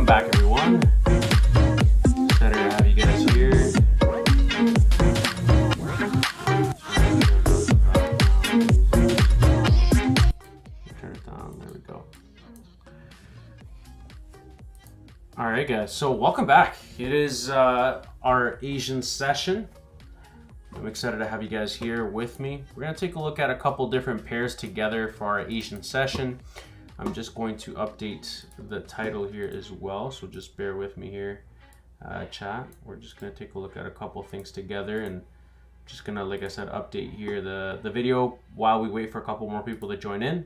Welcome back, everyone. Excited to have you guys here. Turn it down. There we go. All right, guys. So welcome back. It is our Asian session. I'm excited to have you guys here with me. We're going to take a look at a couple different pairs together for our Asian session. I'm just going to update the title here as well, so just bear with me here, chat. We're just going to take a look at a couple things together, and just going to, like I said, update here the video while we wait for a couple more people to join in.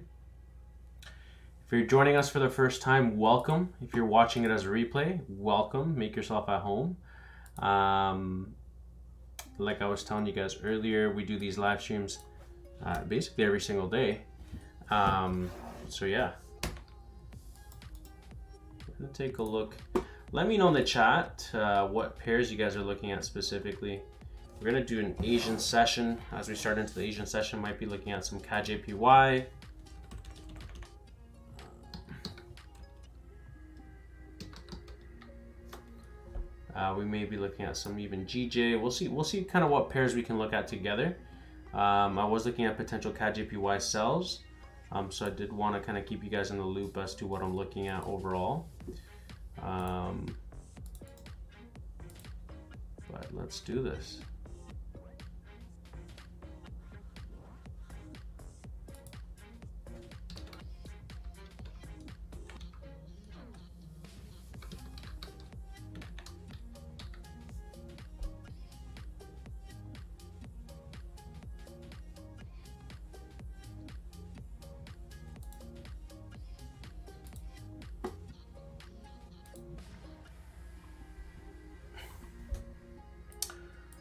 If you're joining us for the first time, welcome. If you're watching it as a replay, welcome. Make yourself at home. Like I was telling you guys earlier, we do these live streams basically every single day. So yeah, we're gonna take a look. Let me know in the chat what pairs you guys are looking at specifically. We're gonna do an Asian session. As we start into the Asian session, might be looking at some CAD-JPY. We may be looking at some even GJ. We'll see kind of what pairs we can look at together. I was looking at potential CAD-JPY sells. So I did want to kind of keep you guys in the loop as to what I'm looking at overall. But let's do this.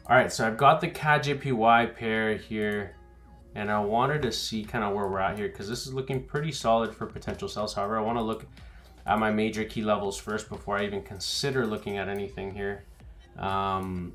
All right, so I've got the CAD-JPY pair here, and I wanted to see kind of where we're at here because this is looking pretty solid for potential sells. However, I want to look at my major key levels first before I even consider looking at anything here. So,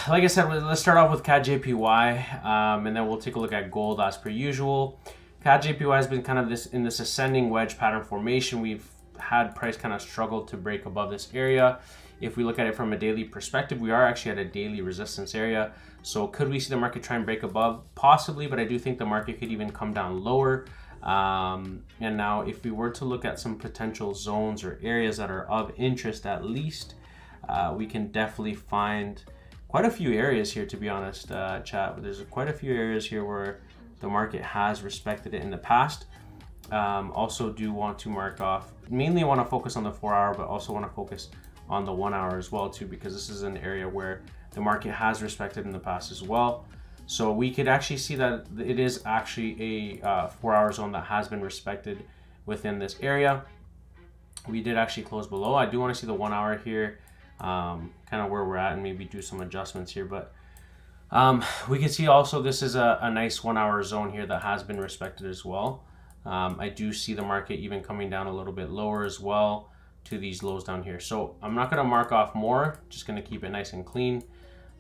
like I said, let's start off with CAD-JPY, and then we'll take a look at gold as per usual. CAD-JPY has been kind of in this ascending wedge pattern formation. We've had price kind of struggle to break above this area. If we look at it from a daily perspective, we are actually at a daily resistance area. So could we see the market try and break above? Possibly, but I do think the market could even come down lower. And now if we were to look at some potential zones or areas that are of interest at least, we can definitely find quite a few areas here, to be honest, chat. There's quite a few areas here where the market has respected it in the past. Also do want to mark off, mainly want to focus on the 4 hour, but also want to focus on the 1 hour as well too, because this is an area where the market has respected in the past as well. So we could actually see that it is actually a 4 hour zone that has been respected within this area. We did actually close below. I do want to see the 1 hour here, kind of where we're at, and maybe do some adjustments here, but we can see also this is a nice 1 hour zone here that has been respected as well. I do see the market even coming down a little bit lower as well to these lows down here. So I'm not going to mark off more, just going to keep it nice and clean.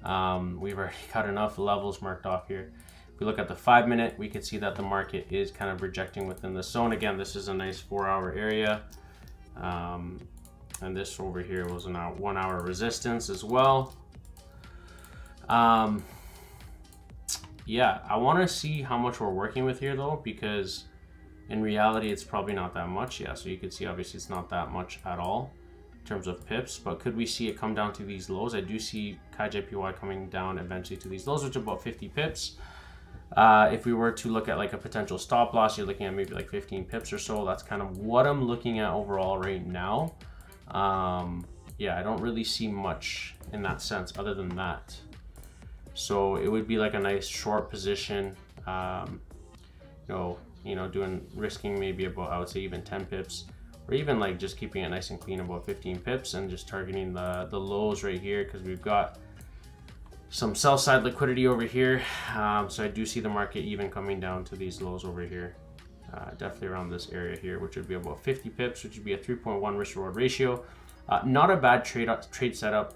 We've already got enough levels marked off here. If we look at the 5 minute, we can see that the market is kind of rejecting within the zone. Again, this is a nice 4 hour area. And this over here was a 1 hour resistance as well. Yeah, I want to see how much we're working with here though, because in reality, it's probably not that much. Yeah, so you can see obviously it's not that much at all in terms of pips, but could we see it come down to these lows? I do see CAD-JPY coming down eventually to these lows, which are about 50 pips. If we were to look at like a potential stop loss, you're looking at maybe like 15 pips or so. That's kind of what I'm looking at overall right now. Yeah, I don't really see much in that sense other than that. So it would be like a nice short position, risking maybe about, I would say even 10 pips, or even like just keeping it nice and clean about 15 pips and just targeting the lows right here, because we've got some sell side liquidity over here. So I do see the market even coming down to these lows over here, definitely around this area here, which would be about 50 pips, which would be a 3.1 risk reward ratio. Not a bad trade setup,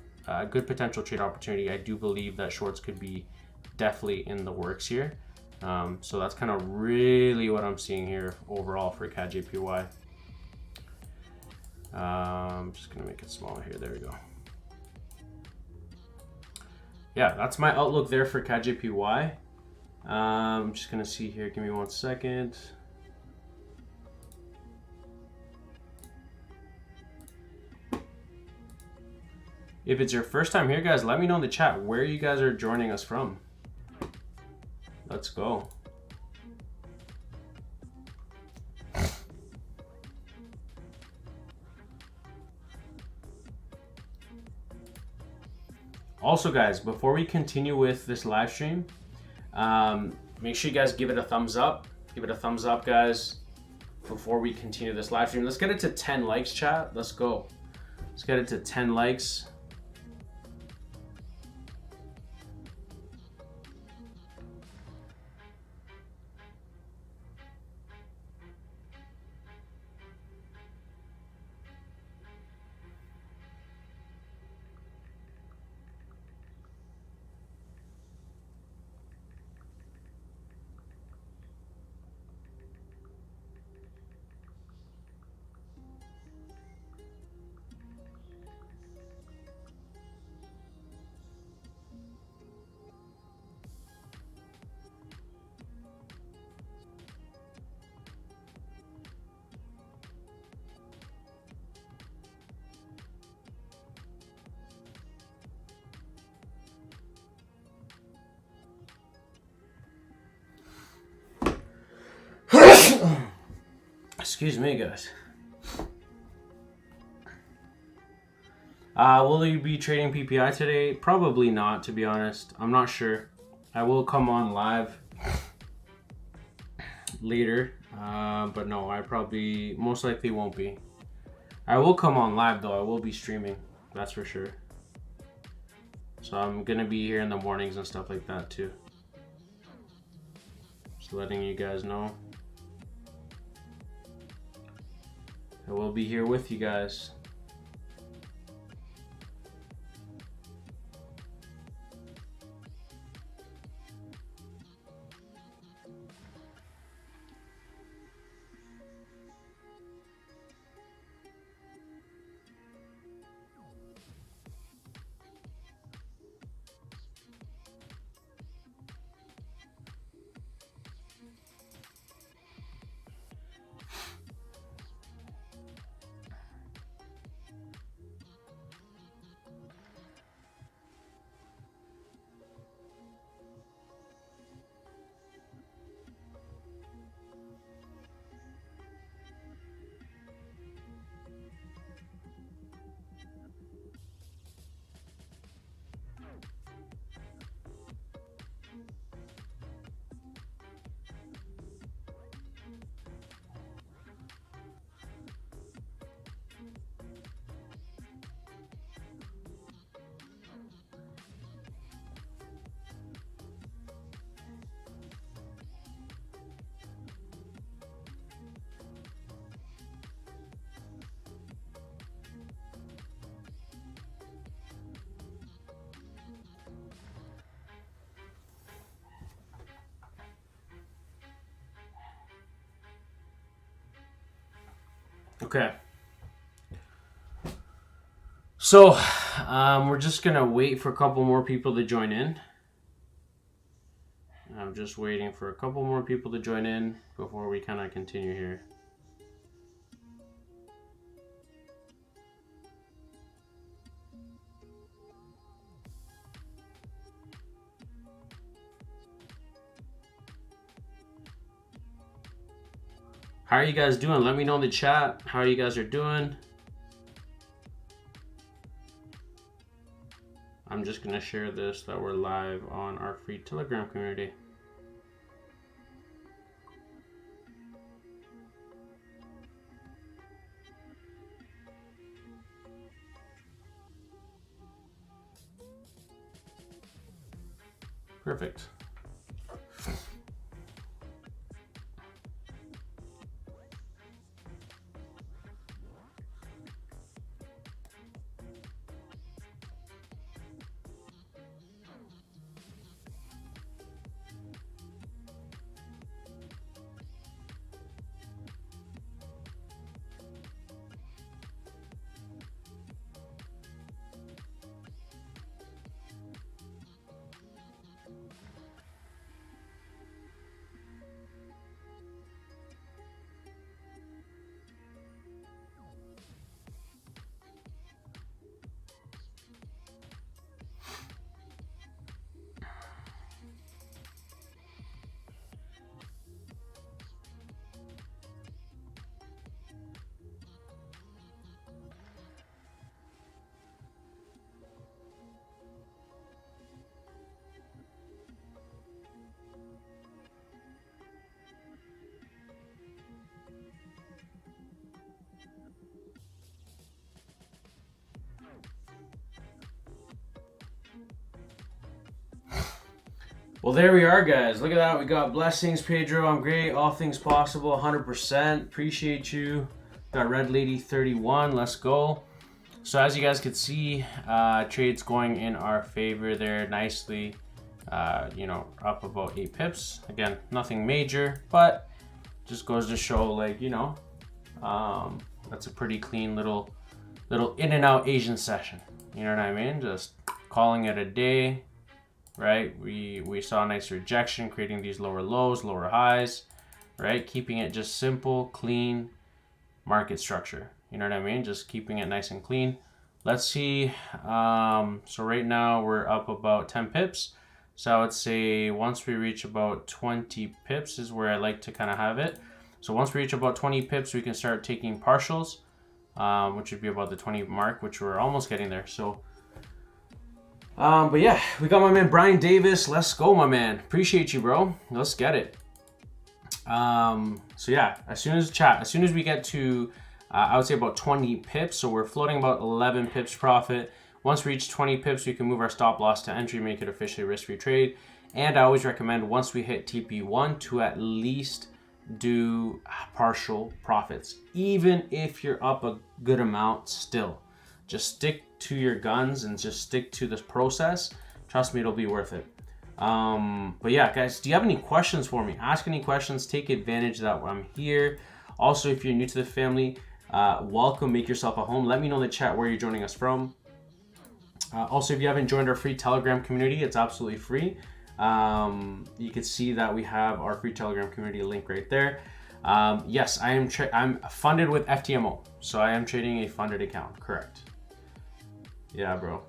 good potential trade opportunity. I do believe that shorts could be definitely in the works here. So that's kind of really what I'm seeing here overall for CAD-JPY. I'm just gonna make it smaller here. There we go. Yeah, that's my outlook there for CAD/JPY. I'm just gonna see here. Give me 1 second. If it's your first time here, guys, let me know in the chat where you guys are joining us from. Let's go. Also, guys, before we continue with this live stream, make sure you guys give it a thumbs up. Give it a thumbs up, guys, before we continue this live stream. Let's get it to 10 likes, chat. Let's go. Let's get it to 10 likes. Excuse me, guys. Will you be trading PPI today? Probably not, to be honest. I'm not sure. I will come on live later, but no, I probably most likely won't be. I will come on live though. I will be streaming, that's for sure. So I'm gonna be here in the mornings and stuff like that too. Just letting you guys know. I will be here with you guys. Okay. So, we're just gonna wait for a couple more people to join in. I'm just waiting for a couple more people to join in before we kind of continue here. How are you guys doing? Let me know in the chat how you guys are doing. I'm just gonna share this that we're live on our free Telegram community. Perfect. Well, there we are, guys. Look at that. We got blessings, Pedro. I'm great. All things possible, 100%. Appreciate you. Got Red Lady 31. Let's go. So as you guys can see, trades going in our favor there nicely. You know, up about 8 pips. Again, nothing major, but just goes to show, like, you know, that's a pretty clean little in and out Asian session. You know what I mean? Just calling it a day. Right, we saw a nice rejection, creating these lower lows, lower highs, right? Keeping it just simple, clean market structure. You know what I mean? Just keeping it nice and clean. Let's see. So right now we're up about 10 pips. So I would say once we reach about 20 pips is where I like to kind of have it. So once we reach about 20 pips, we can start taking partials, which would be about the 20 mark, which we're almost getting there. So. But yeah, we got my man Brian Davis. Let's go, my man. Appreciate you, bro. Let's get it. So yeah, as soon as we get to, I would say about 20 pips. So we're floating about 11 pips profit. Once we reach 20 pips, we can move our stop loss to entry, make it officially risk-free trade. And I always recommend once we hit TP1 to at least do partial profits, even if you're up a good amount still. Just stick to your guns and just stick to this process. Trust me, it'll be worth it. But yeah, guys, do you have any questions for me? Ask any questions. Take advantage that I'm here. Also, if you're new to the family, welcome. Make yourself at home. Let me know in the chat where you're joining us from. Also, if you haven't joined our free Telegram community, it's absolutely free. You can see that we have our free Telegram community link right there. Yes, I'm funded with Ftmo, so I am trading a funded account. Correct. Yeah, bro.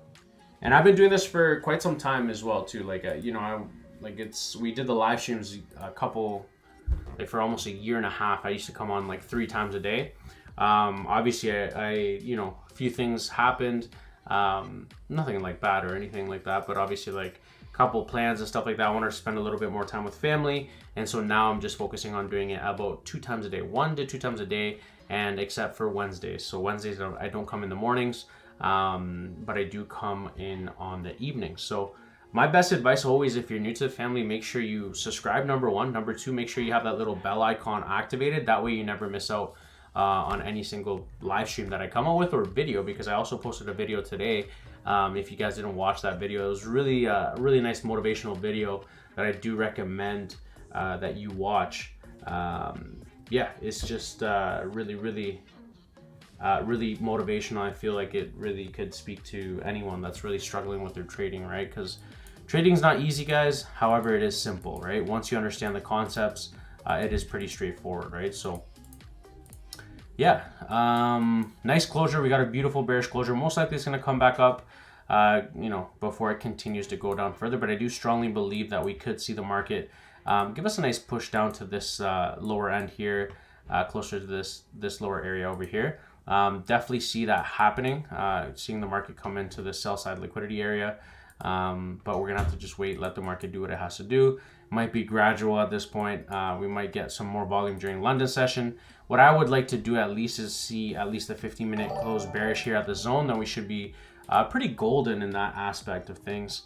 And I've been doing this for quite some time as well too. Like, you know, we did the live streams for almost a year and a half. I used to come on like 3 times a day. Obviously I you know, a few things happened. Nothing like bad or anything like that, but obviously like a couple plans and stuff like that. I wanted to spend a little bit more time with family. And so now I'm just focusing on doing it about 2 times a day, 1 to 2 times a day. And except for Wednesdays. So Wednesdays I don't come in the mornings. But I do come in on the evening. So my best advice always, if you're new to the family, make sure you subscribe, number 1. Number 2, make sure you have that little bell icon activated. That way you never miss out on any single live stream that I come out with or video, because I also posted a video today. If you guys didn't watch that video, it was really really nice motivational video that I do recommend that you watch. Yeah, it's just really motivational. I feel like it really could speak to anyone that's really struggling with their trading, right? Because trading is not easy, guys. However, it is simple, right? Once you understand the concepts, it is pretty straightforward, right? So yeah, nice closure. We got a beautiful bearish closure. Most likely it's going to come back up, you know, before it continues to go down further. But I do strongly believe that we could see the market give us a nice push down to this lower end here, closer to this lower area over here. Definitely see that happening, seeing the market come into the sell side liquidity area, but we're gonna have to just wait, let the market do what it has to do. Might be gradual at this point. We might get some more volume during London session. What I would like to do at least is see at least the 15-minute close bearish here at the zone. Then we should be pretty golden in that aspect of things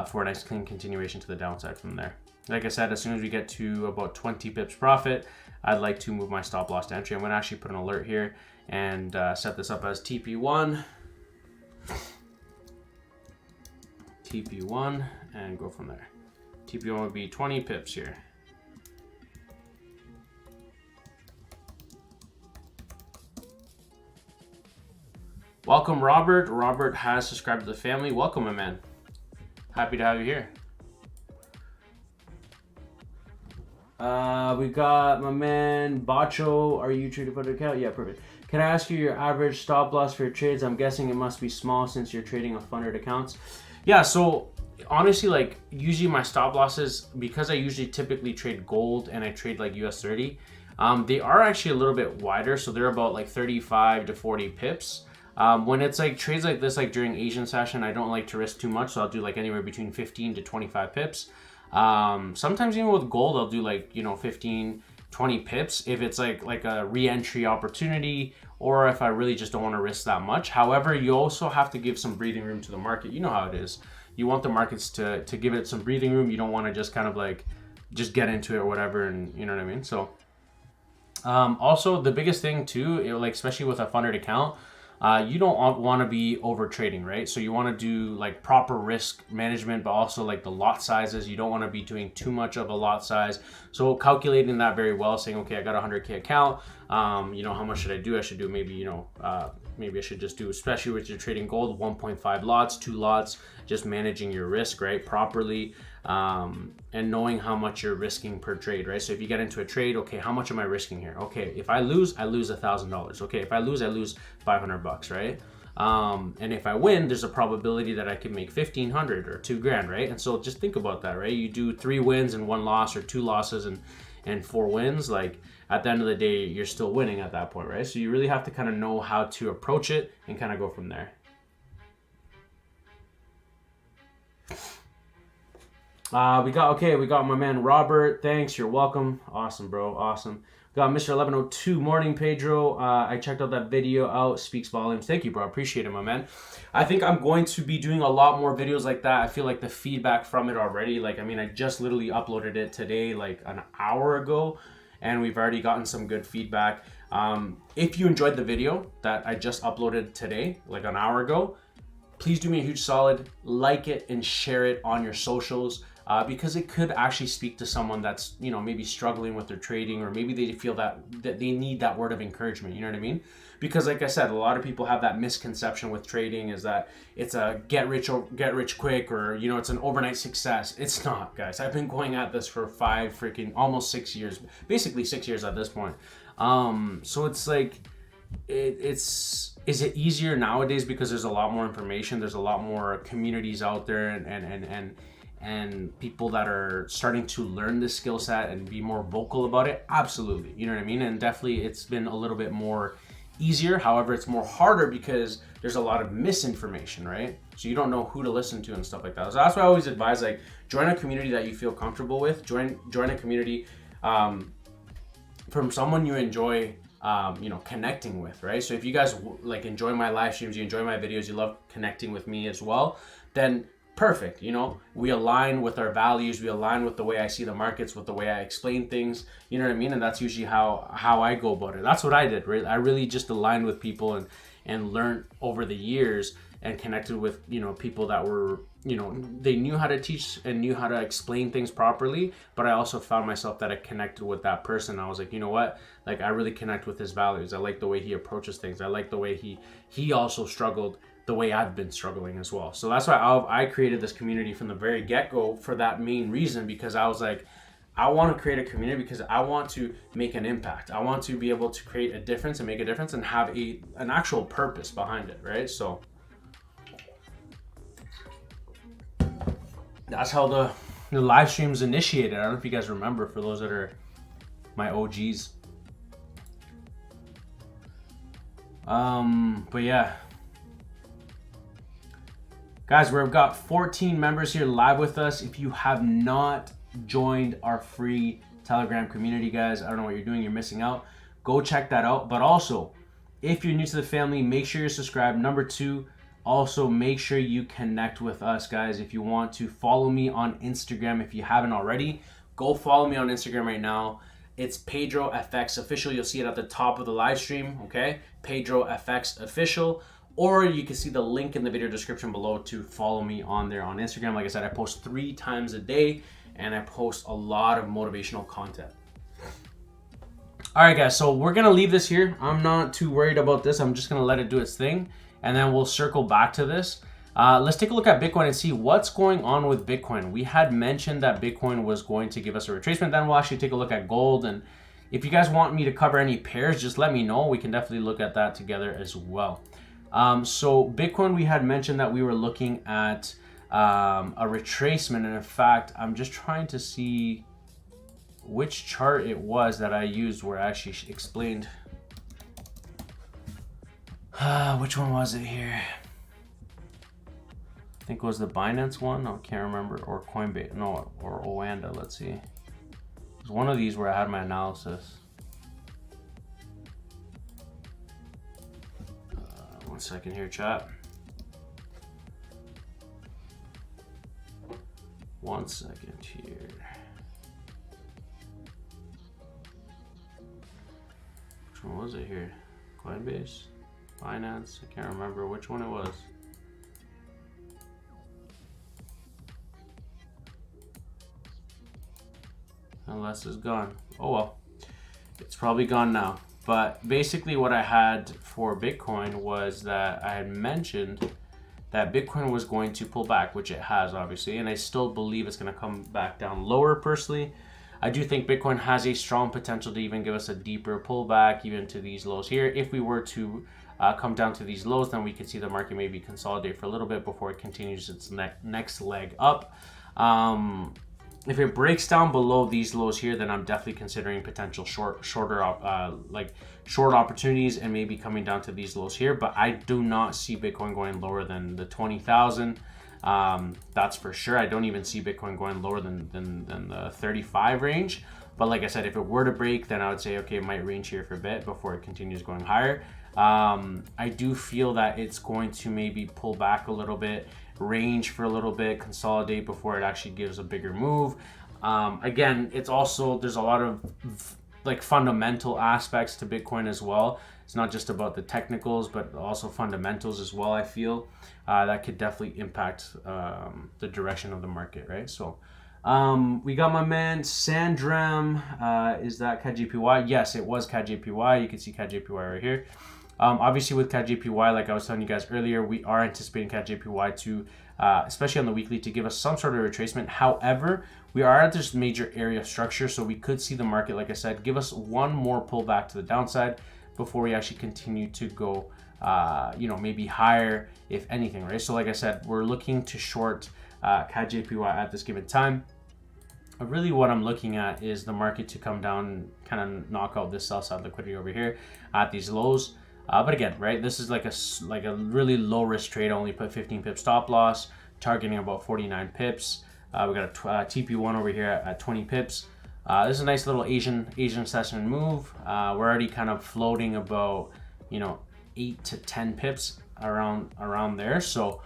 for a nice clean continuation to the downside from there. Like I said, as soon as we get to about 20 pips profit, I'd like to move my stop loss to entry. I'm going to actually put an alert here and set this up as TP1. TP1 and go from there. TP1 would be 20 pips here. Welcome, Robert. Robert has subscribed to the family. Welcome, my man. Happy to have you here. We got my man Bacho. Are you trading for the account? Yeah, perfect. Can I ask you your average stop loss for your trades? I'm guessing it must be small since you're trading on funded accounts. Yeah, so honestly, like usually my stop losses, because I usually typically trade gold and I trade like US30, they are actually a little bit wider. So they're about like 35 to 40 pips. When it's like trades like this, like during Asian session, I don't like to risk too much. So I'll do like anywhere between 15 to 25 pips. Sometimes even with gold, I'll do like, you know, 15, 20 pips if it's like a re-entry opportunity, or if I really just don't want to risk that much. However, you also have to give some breathing room to the market. You know how it is. You want the markets to give it some breathing room. You don't want to just kind of like just get into it or whatever, and you know what I mean. So also the biggest thing too, like especially with a funded account, you don't want to be over trading, right? So you want to do like proper risk management, but also like the lot sizes. You don't want to be doing too much of a lot size. So calculating that very well, saying, okay, I got a 100K account. You know, how much should I do? I should do maybe, you know, maybe I should just do, especially with your trading gold, 1.5 lots, 2 lots, just managing your risk, right, properly, and knowing how much you're risking per trade, right? So if you get into a trade, okay, how much am I risking here? Okay, if I lose $1,000. Okay, if I lose $500, right? And if I win, there's a probability that I can make 1,500 or $2,000, right? And so just think about that, right? You do 3 wins and 1 loss, or 2 losses and 4 wins, like at the end of the day, you're still winning at that point, right? So you really have to kind of know how to approach it and kind of go from there. We got my man Robert. Thanks, you're welcome. Awesome, bro. Awesome. We got Mr. 1102. Morning, Pedro. I checked out that video out. Speaks volumes. Thank you, bro. Appreciate it, my man. I think I'm going to be doing a lot more videos like that. I feel like the feedback from it already, like, I mean, I just literally uploaded it today, like an hour ago, and we've already gotten some good feedback. If you enjoyed the video that I just uploaded today, like an hour ago, please do me a huge solid, like it and share it on your socials. Because it could actually speak to someone that's, you know, maybe struggling with their trading, or maybe they feel that they need that word of encouragement, you know what I mean? Because like I said, a lot of people have that misconception with trading, is that it's a get rich quick, or, you know, it's an overnight success. It's not, guys. I've been going at this for almost 6 years, basically 6 years at this point. So it's like, is it easier nowadays because there's a lot more information, there's a lot more communities out there, and people that are starting to learn this skill set and be more vocal about it? Absolutely, you know what I mean? And definitely it's been a little bit more easier. However, it's more harder because there's a lot of misinformation, right? So you don't know who to listen to and stuff like that. So that's why I always advise, like, join a community that you feel comfortable with. Join a community from someone you enjoy you know, connecting with, right? So if you guys like enjoy my live streams, you enjoy my videos, you love connecting with me as well, then perfect. You know, we align with our values, we align with the way I see the markets, with the way I explain things, you know what I mean? And that's usually how I go about it. That's what I did, right? I really just aligned with people and learned over the years, and connected with, you know, people that were, you know, they knew how to teach and knew how to explain things properly, but I also found myself that I connected with that person. I was like, you know what, like, I really connect with his values. I like the way he approaches things. I like the way he also struggled the way I've been struggling as well. So that's why I created this community from the very get-go, for that main reason, because I was like, I want to create a community because I want to make an impact. I want to be able to create a difference and make a difference and have an actual purpose behind it, right? So that's how the live streams initiated. I don't know if you guys remember, for those that are my OGs. But yeah. Guys, we've got 14 members here live with us. If you have not joined our free Telegram community, guys, I don't know what you're doing. You're missing out. Go check that out. But also, if you're new to the family, make sure you're subscribed. Number 2, also make sure you connect with us, guys. If you want to follow me on Instagram, if you haven't already, go follow me on Instagram right now. It's pedrofxofficial. You'll see it at the top of the live stream, okay? pedrofxofficial. Or you can see the link in the video description below to follow me on there on Instagram. Like I said, I post 3 times a day, and I post a lot of motivational content. All right, guys, so we're gonna leave this here. I'm not too worried about this. I'm just gonna let it do its thing, and then we'll circle back to this. Let's take a look at Bitcoin and see what's going on with Bitcoin. We had mentioned that Bitcoin was going to give us a retracement. Then we'll actually take a look at gold. And if you guys want me to cover any pairs, just let me know. We can definitely look at that together as well. So Bitcoin, we had mentioned that we were looking at a retracement. And in fact, I'm just trying to see which chart it was that I used where I actually explained. Which one was it here? I think it was the Binance one. I can't remember. Or Coinbase. No, or Oanda. Let's see. It was one of these where I had my analysis. 1 second here, chat. 1 second here. Which one was it here? Coinbase? Binance? I can't remember which one it was. Unless it's gone. Oh well, it's probably gone now. But basically what I had for Bitcoin was that I had mentioned that Bitcoin was going to pull back, which it has obviously, and I still believe it's going to come back down lower personally. I do think Bitcoin has a strong potential to even give us a deeper pullback even to these lows here. If we were to come down to these lows, then we could see the market maybe consolidate for a little bit before it continues its next leg up. If it breaks down below these lows here, then I'm definitely considering potential short opportunities and maybe coming down to these lows here. But I do not see Bitcoin going lower than the 20,000. That's for sure. I don't even see Bitcoin going lower than the 35 range. But like I said, if it were to break, then I would say, okay, it might range here for a bit before it continues going higher. I do feel that it's going to maybe pull back a little bit, range for a little bit, consolidate before it actually gives a bigger move. Again, it's also, there's a lot of like fundamental aspects to Bitcoin as well. It's not just about the technicals, but also fundamentals as well. I feel that could definitely impact the direction of the market, right? So we got my man Sandram. Is that CAD/JPY? Yes, it was CAD/JPY. You can see CAD/JPY right here. Obviously with CAD/JPY, like I was telling you guys earlier, we are anticipating CAD/JPY to, especially on the weekly, to give us some sort of retracement. However, we are at this major area of structure, so we could see the market, like I said, give us one more pullback to the downside before we actually continue to go, maybe higher, if anything, right? So like I said, we're looking to short CAD/JPY at this given time. Really what I'm looking at is the market to come down, kind of knock out this sell side liquidity over here at these lows. But again, right, this is like a really low risk trade. I only put 15 pips stop loss, targeting about 49 pips. We got a TP1 over here at 20 pips. This is a nice little Asian session move. We're already kind of floating about 8 to 10 pips around there. So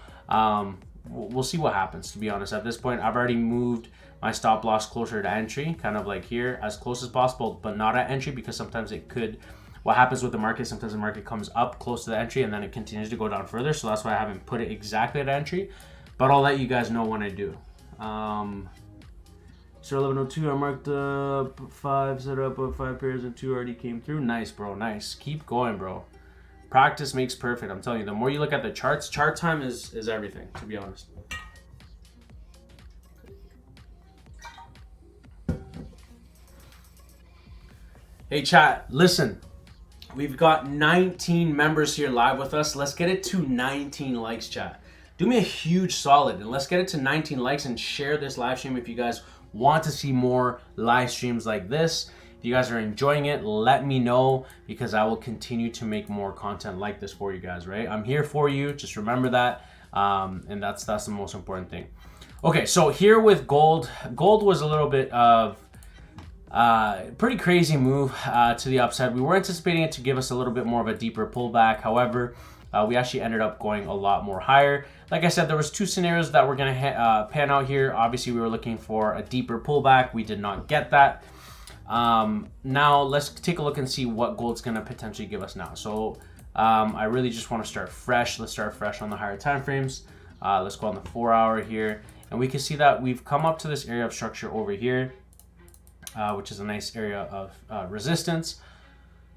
we'll see what happens. To be honest, at this point, I've already moved my stop loss closer to entry, kind of like here, as close as possible, but not at entry, because sometimes it could. What happens with the market, sometimes the market comes up close to the entry and then it continues to go down further. So that's why I haven't put it exactly at entry, but I'll let you guys know when I do. So 1102, I marked up 5, set up 5 pairs and 2 already came through. Nice, bro, nice. Keep going, bro. Practice makes perfect. I'm telling you, the more you look at the charts, chart time is everything, to be honest. Hey chat, listen. We've got 19 members here live with us. Let's get it to 19 likes, chat. Do me a huge solid and let's get it to 19 likes and share this live stream if you guys want to see more live streams like this. If you guys are enjoying it, let me know, because I will continue to make more content like this for you guys, right? I'm here for you. Just remember that. And that's the most important thing. Okay, so here with gold was a little bit of pretty crazy move to the upside. We were anticipating it to give us a little bit more of a deeper pullback. However, we actually ended up going a lot more higher. Like I said, there was two scenarios that were going to pan out here. Obviously, we were looking for a deeper pullback. We did not get that. Now, let's take a look and see what gold's going to potentially give us now. So I really just want to start fresh. Let's start fresh on the higher time frames. Let's go on the 4-hour here. And we can see that we've come up to this area of structure over here, which is a nice area of resistance.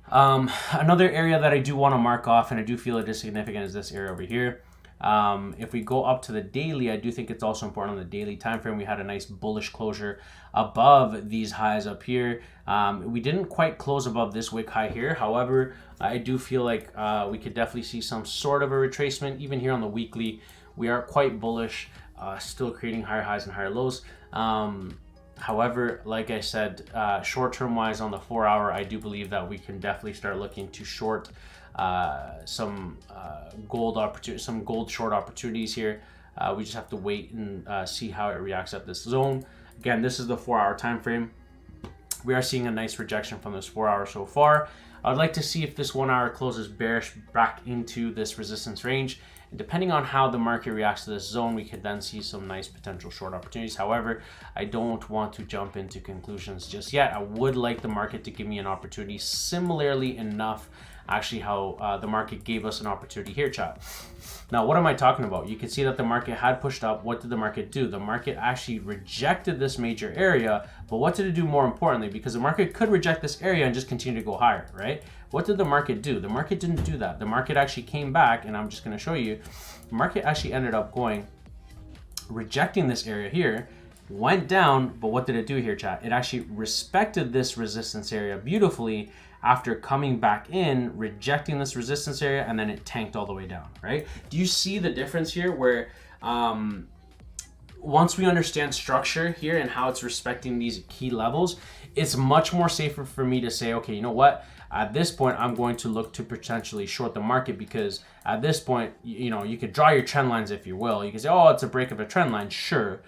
Another area that I do want to mark off, and I do feel it is significant, is this area over here. If we go up to the daily, I do think it's also important on the daily time frame. We had a nice bullish closure above these highs up here. We didn't quite close above this wick high here. However, I do feel like we could definitely see some sort of a retracement. Even here on the weekly, we are quite bullish, still creating higher highs and higher lows. However, like I said, short-term wise on the 4-hour, I do believe that we can definitely start looking to short some gold short opportunities here. We just have to wait and see how it reacts at this zone. Again, this is the 4-hour time frame. We are seeing a nice rejection from this 4 hour so far. I'd like to see if this 1 hour closes bearish back into this resistance range. And depending on how the market reacts to this zone, we could then see some nice potential short opportunities. However, I don't want to jump into conclusions just yet. I would like the market to give me an opportunity, similarly enough actually how the market gave us an opportunity here, chat. Now, what am I talking about? You can see that the market had pushed up. What did the market do? The market actually rejected this major area, but what did it do more importantly? Because the market could reject this area and just continue to go higher, right? What did the market do? The market didn't do that. The market actually came back, and I'm just going to show you. The market actually ended up rejecting this area here, went down, but what did it do here, chat? It actually respected this resistance area beautifully after coming back in, rejecting this resistance area, and then it tanked all the way down, right? Do you see the difference here where once we understand structure here and how it's respecting these key levels, it's much more safer for me to say, okay, you know what? At this point, I'm going to look to potentially short the market, because at this point, you know, you could draw your trend lines if you will. You can say, oh, it's a break of a trend line, sure.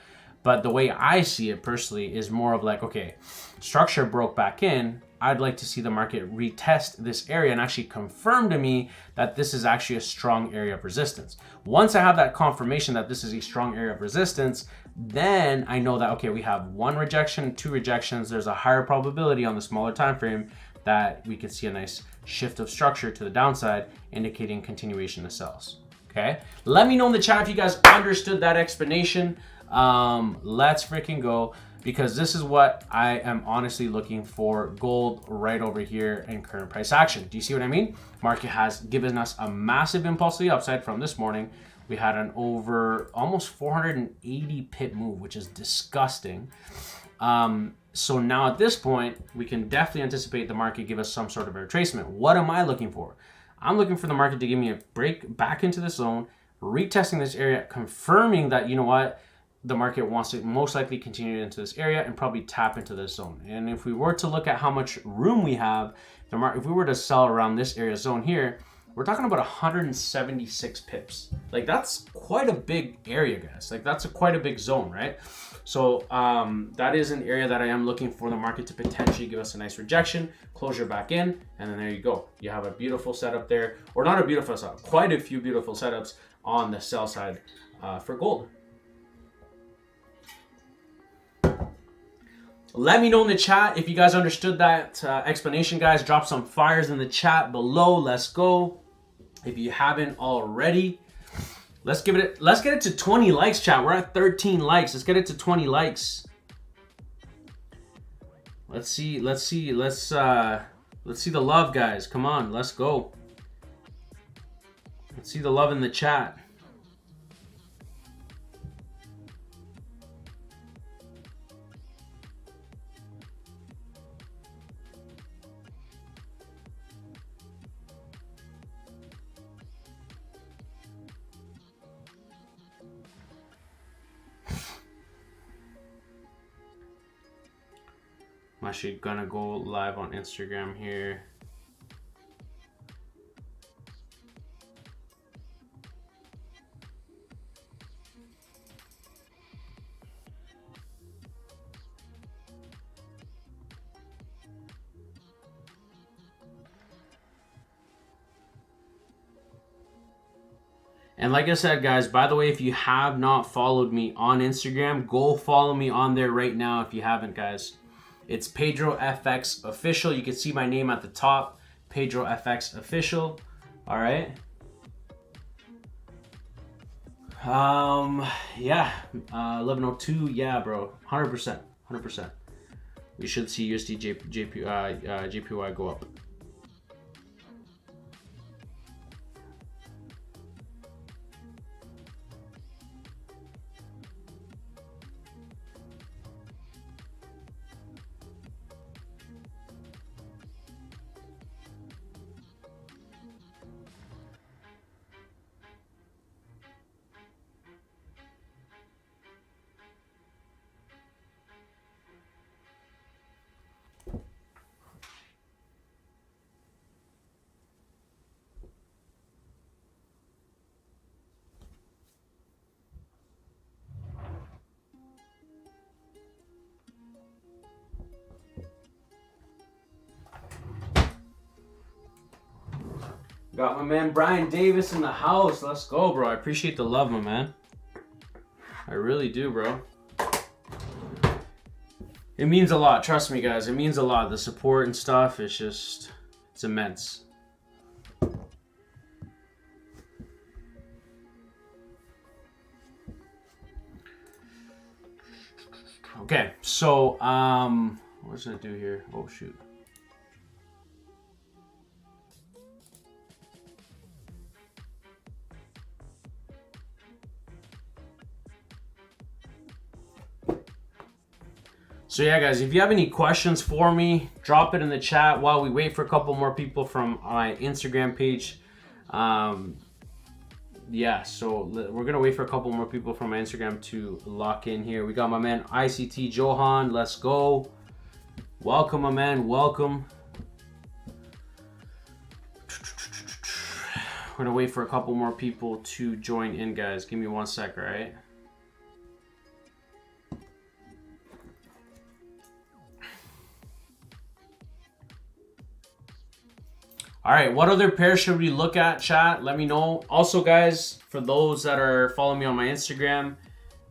But the way I see it personally is more of like, okay, structure broke back in. I'd like to see the market retest this area and actually confirm to me that this is actually a strong area of resistance. Once I have that confirmation that this is a strong area of resistance, then I know that, okay, we have 1 rejection, 2 rejections. There's a higher probability on the smaller time frame that we could see a nice shift of structure to the downside, indicating continuation of sells. Okay, let me know in the chat if you guys understood that explanation. Let's freaking go, because this is what I am honestly looking for. Gold right over here in current price action. Do you see what I mean? Market has given us a massive impulse to the upside from this morning. We had an over almost 480 pip move, which is disgusting. So now at this point, we can definitely anticipate the market give us some sort of a retracement. What am I looking for? I'm looking for the market to give me a break back into the zone, retesting this area, confirming that, you know what, the market wants to most likely continue into this area and probably tap into this zone. And if we were to look at how much room we have, if we were to sell around this area zone here, we're talking about 176 pips. Like, that's quite a big area, guys. Like, that's quite a big zone, right? So that is an area that I am looking for the market to potentially give us a nice rejection, closure back in, and then there you go. You have a beautiful setup there, or not a beautiful setup, quite a few beautiful setups on the sell side for gold. Let me know in the chat if you guys understood that explanation, guys. Drop some fires in the chat below. Let's go. If you haven't already, let's get it to 20 likes, chat. We're at 13 likes. Let's get it to 20 likes. Let's see the love, guys. Come on, let's go. Let's see the love in the chat. I'm actually gonna go live on Instagram here. And like I said, guys, by the way, if you have not followed me on Instagram, go follow me on there right now if you haven't, guys. It's pedrofxofficial. You can see my name at the top, pedrofxofficial. All right. Yeah, 1102. Yeah, bro, 100%, 100%. We should see USDJPY go up. Got my man Brian Davis in the house. Let's go, bro. I appreciate the love, my man. I really do, bro. It means a lot. Trust me, guys. It means a lot. The support and stuff, it's immense. Okay, so, what's it do here? Oh, shoot. So yeah, guys, if you have any questions for me, drop it in the chat while we wait for a couple more people from my Instagram page. Yeah, so we're gonna wait for a couple more people from my Instagram to lock in here. We got my man ICT Johan. Let's go. Welcome, my man. Welcome. We're gonna wait for a couple more people to join in, guys. Give me 1 sec, all right? All right, what other pair should we look at, chat? Let me know. Also, guys, for those that are following me on my Instagram,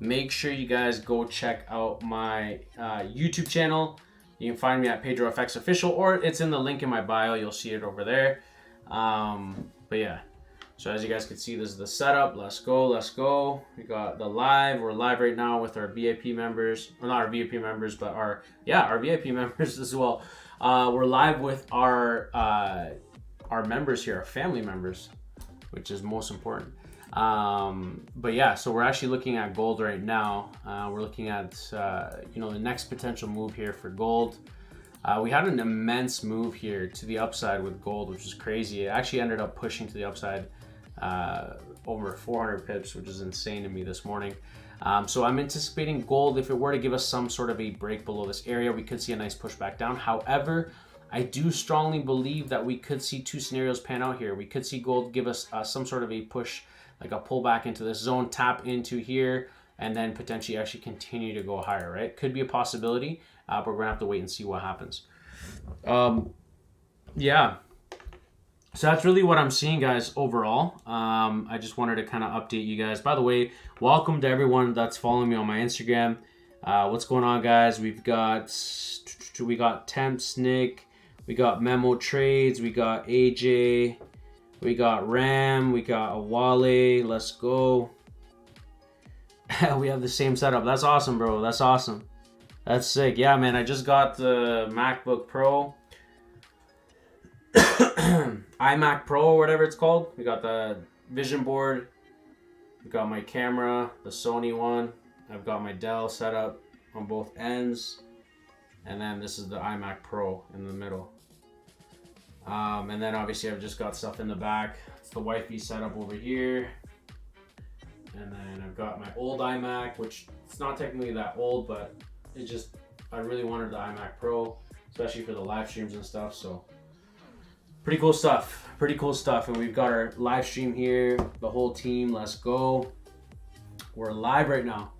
make sure you guys go check out my YouTube channel. You can find me at pedrofxofficial, or it's in the link in my bio. You'll see it over there. But yeah, so as you guys can see, this is the setup. Let's go, let's go. We got the live. We're live right now with our VIP members. Well, not our VIP members, but our VIP members as well. We're live with our members here, our family members, which is most important. But yeah, so we're actually looking at gold right now. We're looking at you know, the next potential move here for gold. We had an immense move here to the upside with gold, which is crazy. It actually ended up pushing to the upside over 400 pips, which is insane to me this morning. So I'm anticipating gold, if it were to give us some sort of a break below this area, we could see a nice push back down. However, I do strongly believe that we could see two scenarios pan out here. We could see gold give us some sort of a push, like a pullback into this zone, tap into here, and then potentially actually continue to go higher, right? Could be a possibility, but we're gonna have to wait and see what happens. Yeah, so that's really what I'm seeing, guys, overall. I just wanted to kind of update you guys. By the way, welcome to everyone that's following me on my Instagram. What's going on, guys? We got Temps, Nick, we got Memo Trades, we got AJ, we got Ram, we got Awale. Let's go. We have the same setup. That's awesome, bro. That's awesome. That's sick. Yeah, man, I just got the MacBook Pro. iMac Pro or whatever it's called. We got the vision board. We got my camera, the Sony one. I've got my Dell set up on both ends. And then this is the iMac Pro in the middle. And then obviously I've just got stuff in the back. It's the Wi-Fi setup over here. And then I've got my old iMac, which it's not technically that old, but it just, I really wanted the iMac Pro, especially for the live streams and stuff. So pretty cool stuff, pretty cool stuff. And we've got our live stream here, the whole team. Let's go. We're live right now.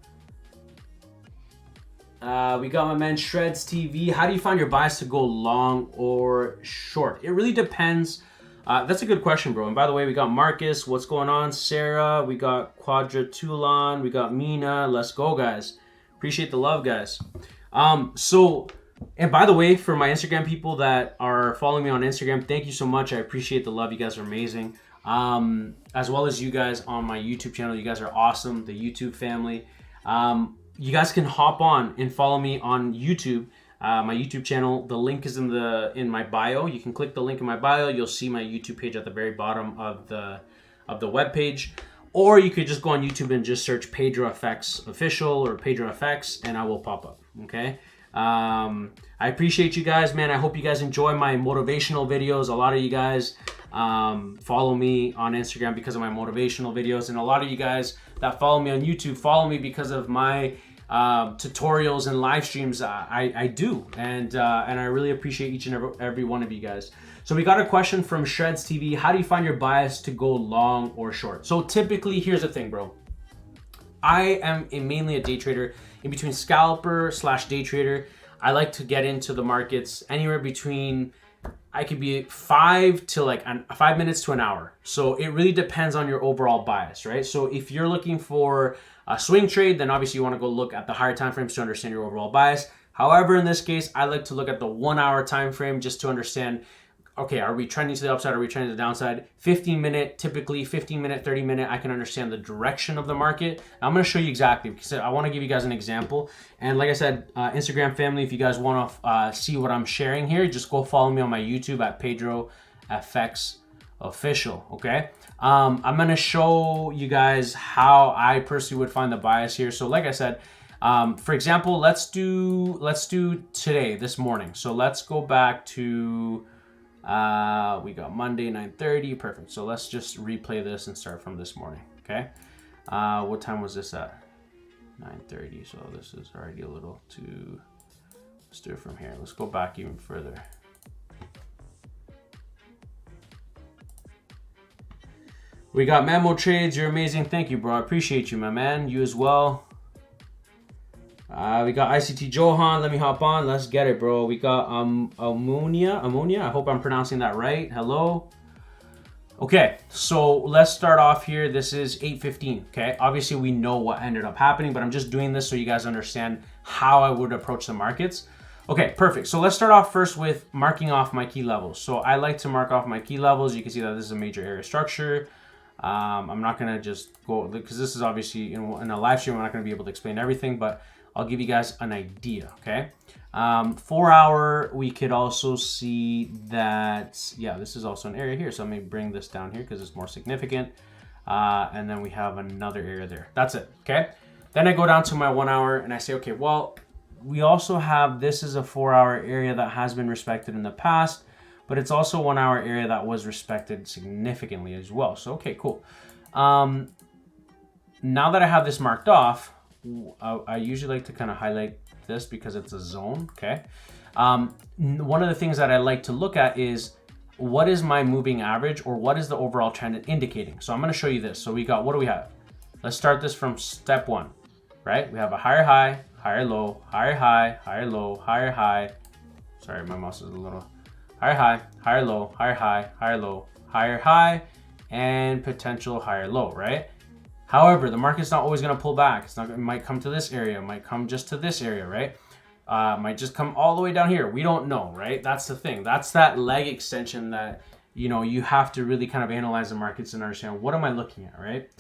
We got my man Shreds TV. How do you find your bias to go long or short? It really depends. That's a good question, bro. And by the way, we got Marcus. What's going on? Sarah. We got Quadratulon. We got Mina. Let's go, guys. Appreciate the love, guys. And by the way, for my Instagram people that are following me on Instagram, thank you so much. I appreciate the love. You guys are amazing. As well as you guys on my YouTube channel. You guys are awesome. The YouTube family. You guys can hop on and follow me on YouTube, my YouTube channel. The link is in my bio. You can click the link in my bio. You'll see my YouTube page at the very bottom of the web page, or you could just go on YouTube and just search pedrofxofficial or pedrofx, and I will pop up. Okay. I appreciate you guys, man. I hope you guys enjoy my motivational videos. A lot of you guys follow me on Instagram because of my motivational videos, and a lot of you guys that follow me on YouTube follow me because of my tutorials and live streams. I do, and I really appreciate each and every one of you guys. So we got a question from Shreds TV. How do you find your bias to go long or short? So typically, here's the thing, bro. I am mainly a day trader, in between scalper / day trader. I like to get into the markets anywhere between I could be 5 minutes to an hour. So it really depends on your overall bias, right? So if you're looking for a swing trade, then obviously you want to go look at the higher time frames to understand your overall bias. However, in this case, I like to look at the 1 hour time frame just to understand, okay, are we trending to the upside? Are we trending to the downside? 15 minute, typically 15 minute, 30 minute, I can understand the direction of the market. I'm going to show you exactly because I want to give you guys an example. And like I said, Instagram family, if you guys want to see what I'm sharing here, just go follow me on my YouTube at pedrofxofficial. Okay. I'm going to show you guys how I personally would find the bias here. So like I said, for example, let's do today, this morning. So let's go back to, we got Monday 9:30. Perfect. So let's just replay this and start from this morning. Okay. What time was this at? 9:30. So this is already a little too. Let's do it from here. Let's go back even further. We got Memo Trades. You're amazing. Thank you, bro. I appreciate you, my man. You as well. We got ICT Johan. Let me hop on. Let's get it, bro. We got Ammonia. I hope I'm pronouncing that right. Hello. Okay, so let's start off here. This is 8:15. Okay, obviously we know what ended up happening, but I'm just doing this so you guys understand how I would approach the markets. Okay, perfect. So let's start off first with marking off my key levels. So I like to mark off my key levels. You can see that this is a major area structure. I'm not gonna just go because this is obviously in a live stream. I'm not gonna be able to explain everything, but I'll give you guys an idea, okay? 4 hour, we could also see that, yeah, this is also an area here. So let me bring this down here because it's more significant. And then we have another area there. That's it, okay? Then I go down to my 1 hour and I say, okay, well, we also have, this is a 4 hour area that has been respected in the past, but it's also 1 hour area that was respected significantly as well. So, okay, cool. Now that I have this marked off, I usually like to kind of highlight this because it's a zone, okay? One of the things that I like to look at is what is my moving average or what is the overall trend indicating? So I'm going to show you this. So we got, what do we have? Let's start this from step one, right? We have a higher high, higher low, higher high, higher low, higher high. Sorry, my mouse is a little higher high, higher low, higher high, higher low, higher high, and potential higher low, right? However, the market's not always going to pull back. It might come to this area, it might come just to this area, right? Might just come all the way down here. We don't know, right? That's the thing. That's that leg extension that, you know, you have to really kind of analyze the markets and understand what am I looking at, right?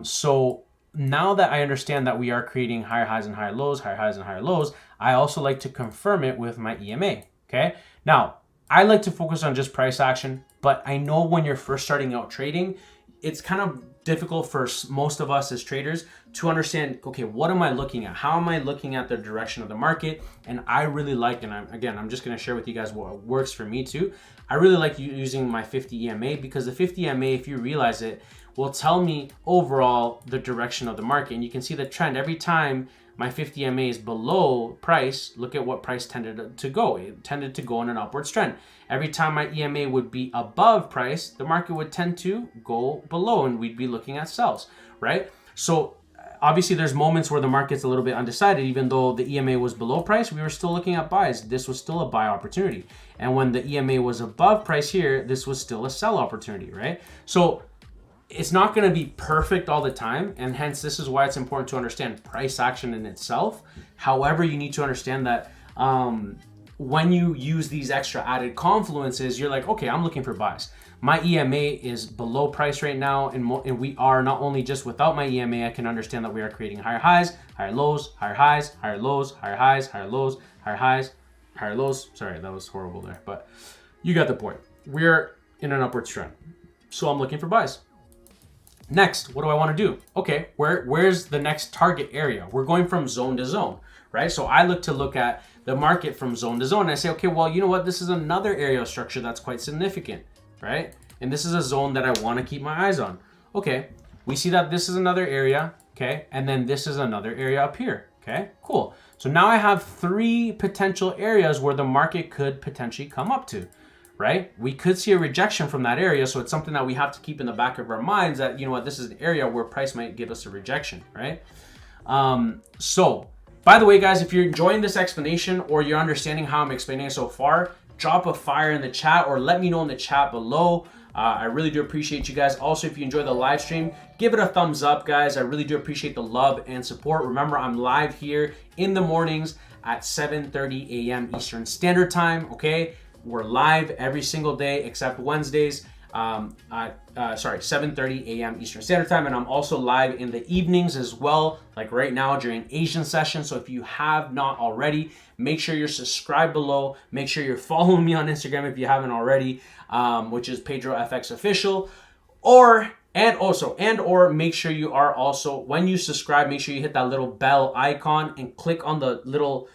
So now that I understand that we are creating higher highs and higher lows, higher highs and higher lows, I also like to confirm it with my EMA, okay? Now, I like to focus on just price action, but I know when you're first starting out trading, it's kind of difficult for most of us as traders to understand, okay, what am I looking at? How am I looking at the direction of the market? And I really like, and I'm just going to share with you guys what works for me too. I really like using my 50 EMA because the 50 EMA, if you realize it, will tell me overall the direction of the market. And you can see the trend every time my 50 EMA is below price. Look at what price tended to go. It tended to go in an upwards trend. Every time my EMA would be above price, the market would tend to go below and we'd be looking at sells, right? So obviously there's moments where the market's a little bit undecided. Even though the EMA was below price, we were still looking at buys. This was still a buy opportunity. And when the EMA was above price here, this was still a sell opportunity, right? So it's not going to be perfect all the time, and hence this is why it's important to understand price action in itself. However, you need to understand that when you use these extra added confluences, you're like, okay, I'm looking for buys. My EMA is below price right now, and we are not only just without my EMA, I can understand that we are creating higher highs, higher lows, higher highs, higher lows, higher highs, higher lows, higher highs, higher lows. Sorry, that was horrible there, but you got the point. We're in an upward trend, so I'm looking for buys. Next, what do I want to do? Okay, where's the next target area? We're going from zone to zone, right? So I look at the market from zone to zone and I say, okay, well, you know what? This is another area of structure that's quite significant, right? And this is a zone that I want to keep my eyes on. Okay, we see that this is another area, okay? And then this is another area up here, okay? Cool. So now I have 3 potential areas where the market could potentially come up to. Right? We could see a rejection from that area. So it's something that we have to keep in the back of our minds that, you know what, this is an area where price might give us a rejection, right? So by the way, guys, if you're enjoying this explanation or you're understanding how I'm explaining it so far, drop a fire in the chat or let me know in the chat below. I really do appreciate you guys. Also, if you enjoy the live stream, give it a thumbs up, guys. I really do appreciate the love and support. Remember, I'm live here in the mornings at 7:30 a.m. Eastern Standard Time, okay? We're live every single day except Wednesdays. 7:30 a.m. Eastern Standard Time, and I'm also live in the evenings as well, like right now during Asian session. So if you have not already, make sure you're subscribed below. Make sure you're following me on Instagram if you haven't already, which is pedrofxofficial, or make sure you are also, when you subscribe, make sure you hit that little bell icon and click on the little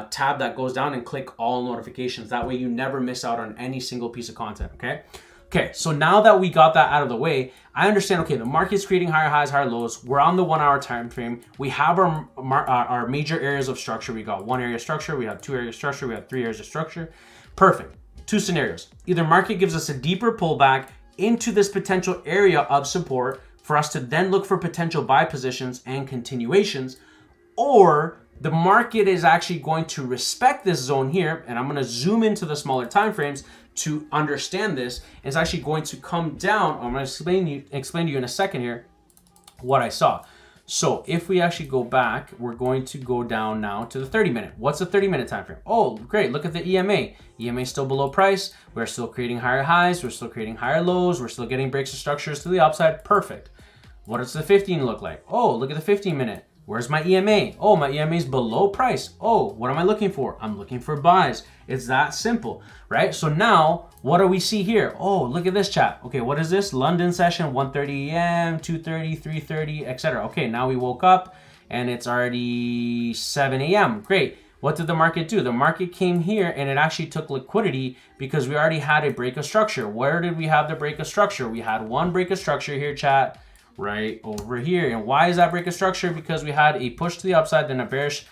tab that goes down and click all notifications. That way you never miss out on any single piece of content, okay? Okay, so now that we got that out of the way, I understand, okay, the market's creating higher highs, higher lows. We're on the 1 hour time frame. We have our major areas of structure. We got 1 area of structure, we have 2 areas of structure, we have 3 areas of structure. Perfect. 2 scenarios. Either market gives us a deeper pullback into this potential area of support for us to then look for potential buy positions and continuations, or the market is actually going to respect this zone here, and I'm going to zoom into the smaller time frames to understand this. It's actually going to come down. I'm going to explain to you in a second here what I saw. So if we actually go back, we're going to go down now to the 30-minute. What's the 30-minute time frame? Oh, great. Look at the EMA. EMA is still below price. We're still creating higher highs. We're still creating higher lows. We're still getting breaks of structures to the upside. Perfect. What does the 15 look like? Oh, look at the 15-minute. Where's my EMA? Oh, my EMA is below price. Oh, what am I looking for? I'm looking for buys. It's that simple, right? So now, what do we see here? Oh, look at this chat. Okay, what is this? London session, 1:30 a.m., 2:30, 3:30, etc. Okay, now we woke up and it's already 7 a.m. Great. What did the market do? The market came here and it actually took liquidity because we already had a break of structure. Where did we have the break of structure? We had one break of structure here, chat, right over here. And why is that break of structure? Because we had a push to the upside, then a bearish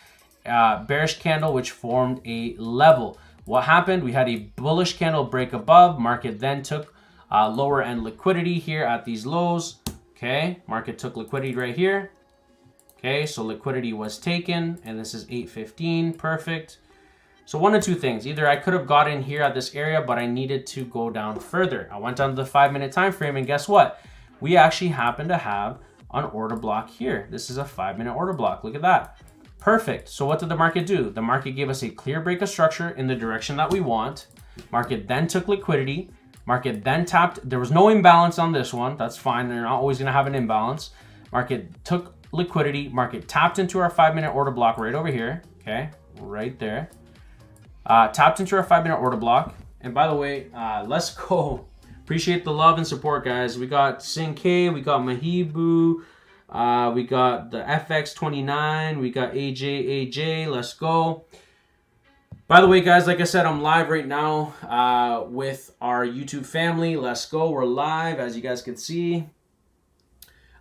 candle which formed a level. What happened? We had a bullish candle break above. Market then took lower end liquidity here at these lows. Okay, market took liquidity right here. Okay, so liquidity was taken, and this is 8:15. Perfect. So one of two things: either I could have got in here at this area, but I needed to go down further. I went down to the 5-minute time frame, and guess what? We actually happen to have an order block here. This is a 5-minute order block. Look at that. Perfect. So what did the market do? The market gave us a clear break of structure in the direction that we want. Market then took liquidity. Market then tapped. There was no imbalance on this one. That's fine. They're not always going to have an imbalance. Market took liquidity. Market tapped into our 5-minute order block right over here. Okay, right there. Tapped into our 5-minute order block. And by the way, let's go. Appreciate the love and support, guys. We got Sing K, we got Mahibu, we got the FX29, we got AJ. Let's go. By the way, guys, like I said, I'm live right now with our YouTube family. Let's go. We're live, as you guys can see.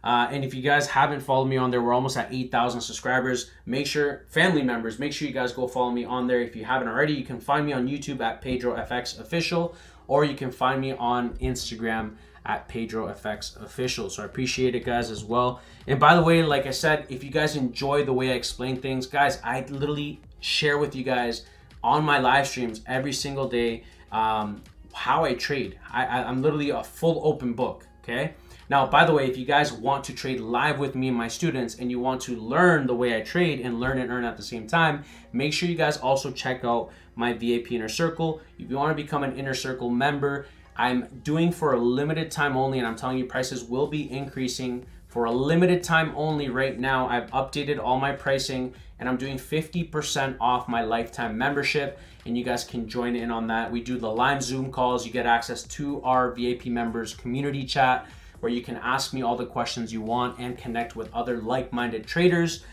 And if you guys haven't followed me on there, we're almost at 8,000 subscribers. Make sure, family members, make sure you guys go follow me on there. If you haven't already, you can find me on YouTube at pedrofxofficial, or you can find me on Instagram at pedrofxofficial. So I appreciate it, guys, as well. And by the way, like I said, if you guys enjoy the way I explain things, guys, I literally share with you guys on my live streams every single day how I trade. I'm literally a full open book, okay? Now, by the way, if you guys want to trade live with me and my students, and you want to learn the way I trade and learn and earn at the same time, make sure you guys also check out my VIP Inner Circle. If you want to become an Inner Circle member, I'm doing for a limited time only, and I'm telling you prices will be increasing for a limited time only right now. I've updated all my pricing, and I'm doing 50% off my lifetime membership, and you guys can join in on that. We do the live Zoom calls. You get access to our VIP members community chat, where you can ask me all the questions you want and connect with other like-minded traders.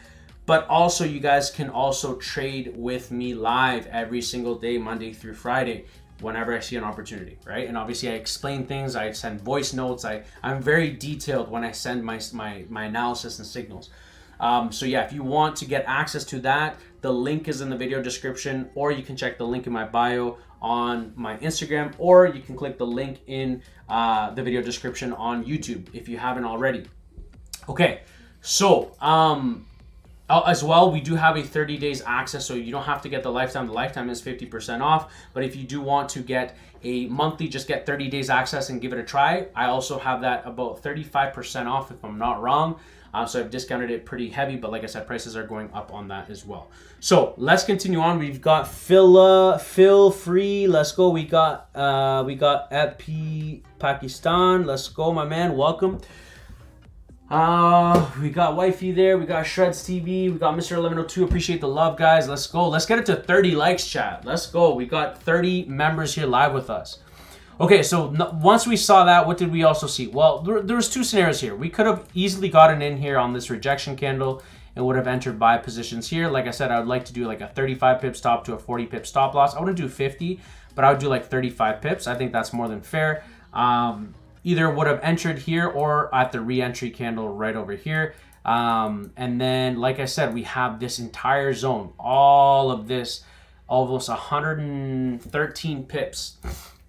But also, you guys can also trade with me live every single day, Monday through Friday, whenever I see an opportunity, right? And obviously, I explain things. I send voice notes. I'm very detailed when I send my analysis and signals. So yeah, if you want to get access to that, the link is in the video description, or you can check the link in my bio on my Instagram, or you can click the link in the video description on YouTube if you haven't already. Okay, so As well, we do have a 30 days access, so you don't have to get the lifetime. The lifetime is 50% off, but if you do want to get a monthly, just get 30 days access and give it a try. I also have that about 35% off if I'm not wrong. So I've discounted it pretty heavy, but like I said, prices are going up on that as well. So let's continue on. We've got Phil Free. Let's go. We got Epi Pakistan. Let's go, my man. Welcome. We got Wifey there. We got Shreds TV. We got Mr. 1102. Appreciate the love, guys. Let's go. Let's get it to 30 likes, chat. Let's go. We got 30 members here live with us. Okay, so once we saw that, what did we also see? Well, there was two scenarios here. We could have easily gotten in here on this rejection candle and would have entered buy positions here. Like I said, I would like to do like a 35 pip stop to a 40 pip stop loss. I wouldn't do 50, but I would do like 35 pips. I think that's more than fair. Either would have entered here or at the re-entry candle right over here. And then, like I said, we have this entire zone, all of this, almost 113 pips,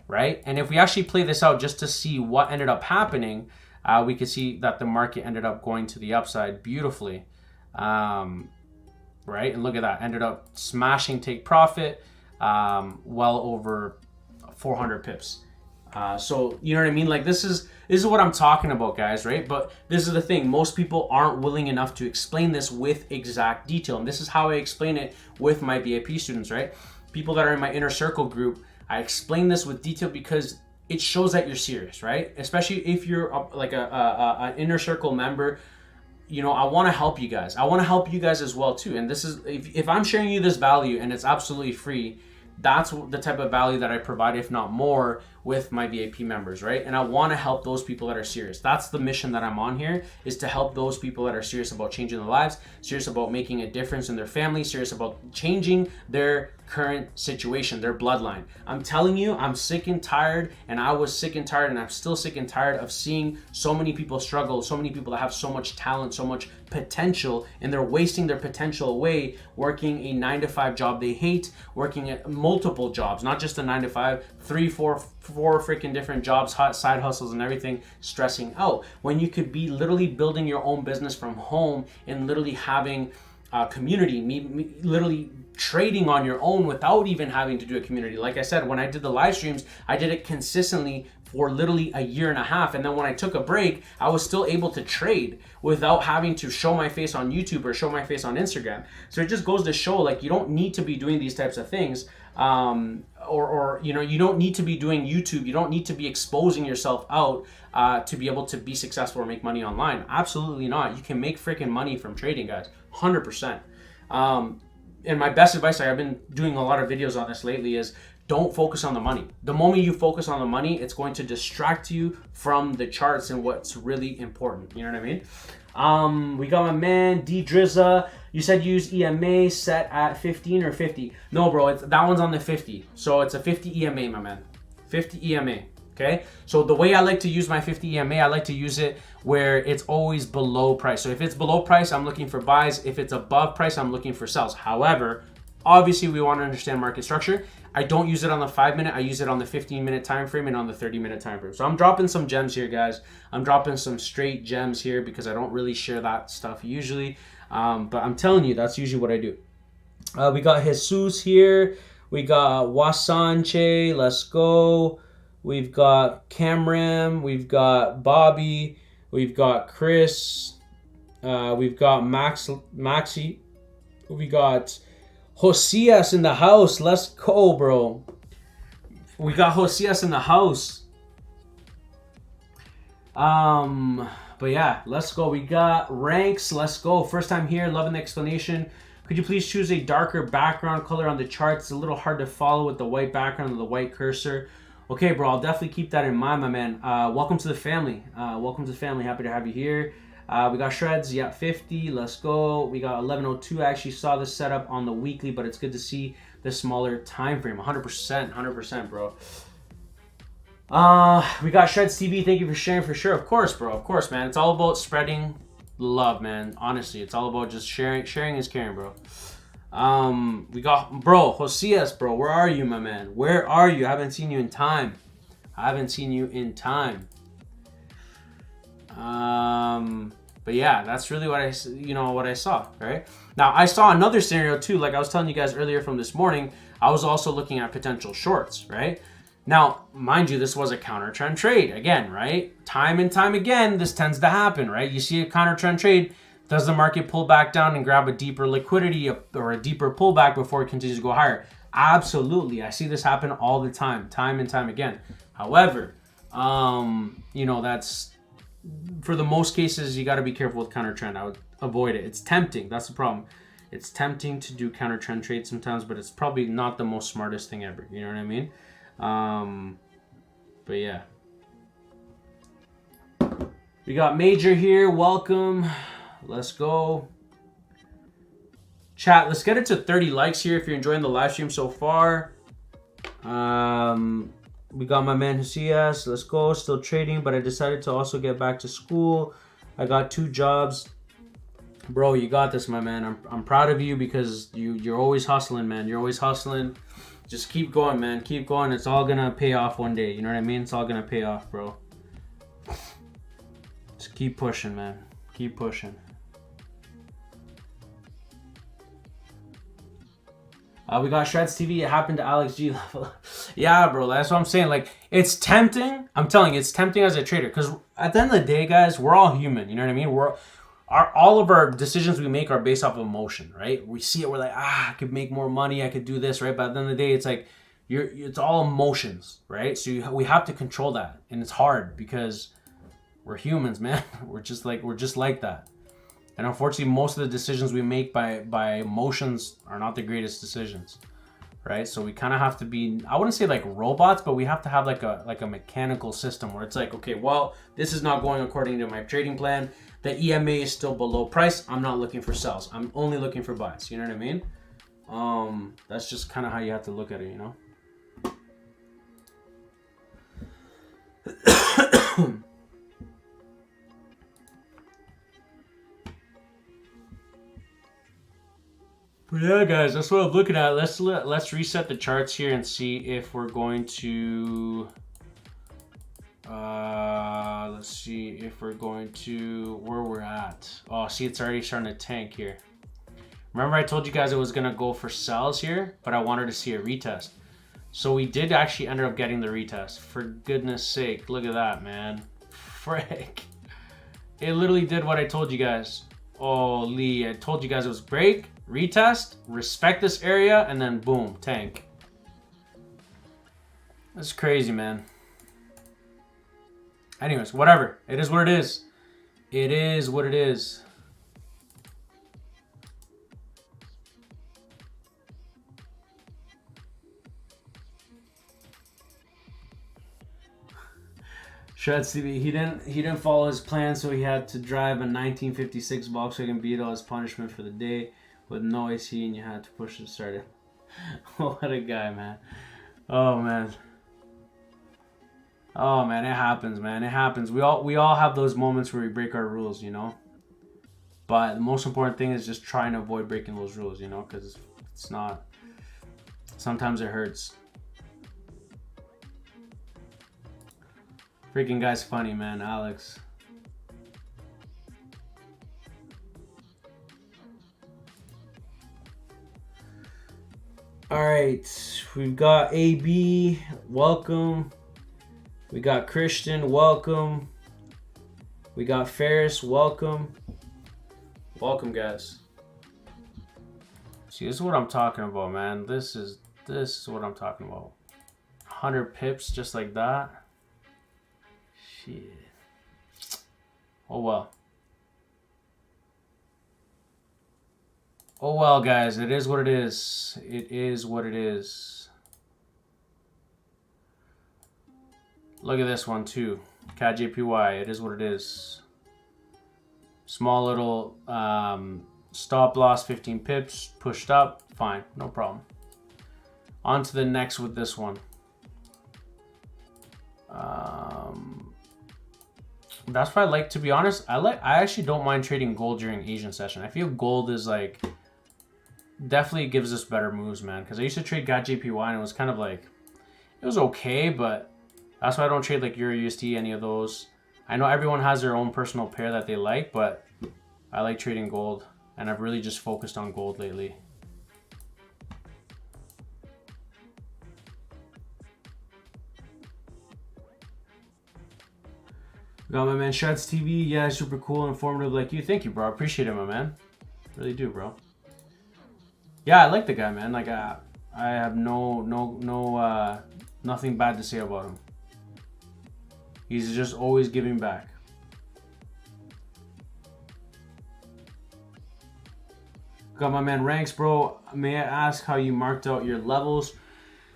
right? And if we actually play this out just to see what ended up happening, we could see that the market ended up going to the upside beautifully, right? And look at that, ended up smashing take profit, well over 400 pips. So you know what I mean? Like this is what I'm talking about, guys, right? But this is the thing. Most people aren't willing enough to explain this with exact detail. And this is how I explain it with my VIP students, right? People that are in my inner circle group, I explain this with detail because it shows that you're serious, right? Especially if you're like an inner circle member. You know, I want to help you guys. I want to help you guys as well too. And this is, if I'm sharing you this value and it's absolutely free, that's the type of value that I provide, if not more, with my VIP members, right? And I want to help those people that are serious. That's the mission that I'm on here, is to help those people that are serious about changing their lives, serious about making a difference in their family, serious about changing their current situation, their bloodline. I'm telling you, I'm sick and tired, and I was sick and tired, and I'm still sick and tired of seeing so many people struggle, so many people that have so much talent, so much potential, and they're wasting their potential away working a 9-to-5 job they hate, working at multiple jobs, not just a 9-to-5, 3, 4 freaking different jobs, hot side hustles and everything, stressing out, when you could be literally building your own business from home and literally having a community, literally trading on your own without even having to do a community. Like I said, when I did the live streams, I did it consistently for literally a year and a half. And then when I took a break, I was still able to trade without having to show my face on YouTube or show my face on Instagram. So it just goes to show, like, you don't need to be doing these types of things. Or you know, you don't need to be doing YouTube. You don't need to be exposing yourself out to be able to be successful or make money online. Absolutely not. You can make freaking money from trading, guys. 100%. And my best advice, I've been doing a lot of videos on this lately, is don't focus on the money. The moment you focus on the money, it's going to distract you from the charts and what's really important. You know what I mean? We got my man D Drizza. You said use EMA set at 15 or 50. No, bro, that one's on the 50. So it's a 50 EMA, my man. 50 EMA. Okay, so the way I like to use my 50 EMA, I like to use it where it's always below price. So if it's below price, I'm looking for buys. If it's above price, I'm looking for sells. However, obviously we want to understand market structure. I don't use it on the 5-minute. I use it on the 15-minute time frame and on the 30-minute time frame. So I'm dropping some gems here, guys. I'm dropping some straight gems here because I don't really share that stuff usually. But I'm telling you, that's usually what I do. We got Jesus here. We got Wasanche. Let's go. We've got Cameron, we've got Bobby, we've got Chris, we've got Maxi, we got Josias in the house. Let's go, bro. We got Josias in the house. But yeah, let's go. We got Ranks. Let's go. First time here, loving the explanation. Could you please choose a darker background color on the charts? It's a little hard to follow with the white background and the white cursor. Okay, bro, I'll definitely keep that in mind, my man. Welcome to the family. Welcome to the family. Happy to have you here. We got Shreds, yeah, 50. Let's go. We got 1102. I actually saw this setup on the weekly, but it's good to see the smaller time frame. 100%, bro. We got Shreds TV. Thank you for sharing, for sure. Of course, bro. Of course, man. It's all about spreading love, man. Honestly, it's all about just sharing. Sharing is caring, bro. We got, bro, Josias, bro. Where are you, my man? Where are you? I haven't seen you in time. But yeah, that's really what I saw, right? Now, I saw another scenario too, like I was telling you guys earlier from this morning. I was also looking at potential shorts, right? Now, mind you, this was a counter trend trade again, right? Time and time again, this tends to happen, right? You see a counter trend trade, does the market pull back down and grab a deeper liquidity or a deeper pullback before it continues to go higher? Absolutely. I see this happen all the time and time again. However, that's, for the most cases, you got to be careful with counter trend. I would avoid it. It's tempting. That's the problem. It's tempting to do counter trend trades sometimes, but it's probably not the most smartest thing ever. You know what I mean? But yeah. We got Major here. Welcome. Let's go. Chat, let's get it to 30 likes here if you're enjoying the live stream so far. We got my man Husias. Let's go. Still trading, but I decided to also get back to school. I got 2 jobs. Bro, you got this, my man. I'm proud of you because you're always hustling, man. You're always hustling. Just keep going, man. Keep going. It's all gonna pay off one day. You know what I mean? It's all gonna pay off, bro. Just keep pushing, man. Keep pushing. We got Shreds TV. It happened to Alex G level. Yeah, bro. That's what I'm saying. Like, it's tempting. I'm telling you, it's tempting as a trader. Because at the end of the day, guys, we're all human. You know what I mean? All of our decisions we make are based off of emotion, right? We see it, we're like, I could make more money, I could do this, right? But at the end of the day, it's like, it's all emotions, right? So we have to control that. And it's hard because we're humans, man. We're just like that. And unfortunately, most of the decisions we make by emotions are not the greatest decisions, right? So we kind of have to be, I wouldn't say like robots, but we have to have like a mechanical system where it's like, okay, well, this is not going according to my trading plan. The EMA is still below price. I'm not looking for sells. I'm only looking for buys. You know what I mean? That's just kind of how you have to look at it, you know? But yeah, guys, that's what I'm looking at. Let's reset the charts here and see if we're going to. Let's see if we're going to where we're at. Oh, see, it's already starting to tank here. Remember, I told you guys it was gonna go for sells here, but I wanted to see a retest. So we did actually end up getting the retest. For goodness sake, look at that, man. Frick. It literally did what I told you guys. Oh, Lee, I told you guys it was break, retest, respect this area, and then boom, tank. That's crazy, man. Anyways, whatever. It is what it is. It is what it is. Shreds TV, he didn't follow his plan, so he had to drive a 1956 Volkswagen Beetle as punishment for the day with no AC, and you had to push it started. What a guy, man. Oh man. Oh man, it happens, man. It happens. We all have those moments where we break our rules, you know. But the most important thing is just trying to avoid breaking those rules, you know, because it's not. Sometimes it hurts. Freaking guy's funny, man, Alex. All right, we've got AB, welcome. We got Christian, welcome. We got Ferris, welcome. Welcome, guys. See, this is what I'm talking about, man. This is what I'm talking about. 100 pips just like that. Shit. Oh well. Oh well, guys. It is what it is. It is what it is. Look at this one too. CAD-JPY. It is what it is. Small little stop loss, 15 pips, pushed up. Fine, no problem. On to the next with this one. That's why I like, to be honest, I actually don't mind trading gold during Asian session. I feel gold is like, definitely gives us better moves, man. Because I used to trade CAD-JPY and it was kind of like, it was okay, but that's why I don't trade like EURUSD, any of those. I know everyone has their own personal pair that they like, but I like trading gold, and I've really just focused on gold lately. Got my man Shreds TV. Yeah, super cool, informative like you. Thank you, bro. I appreciate it, my man. Really do, bro. Yeah, I like the guy, man. Like, I have nothing bad to say about him. He's just always giving back. Got my man Ranks, bro. May I ask how you marked out your levels?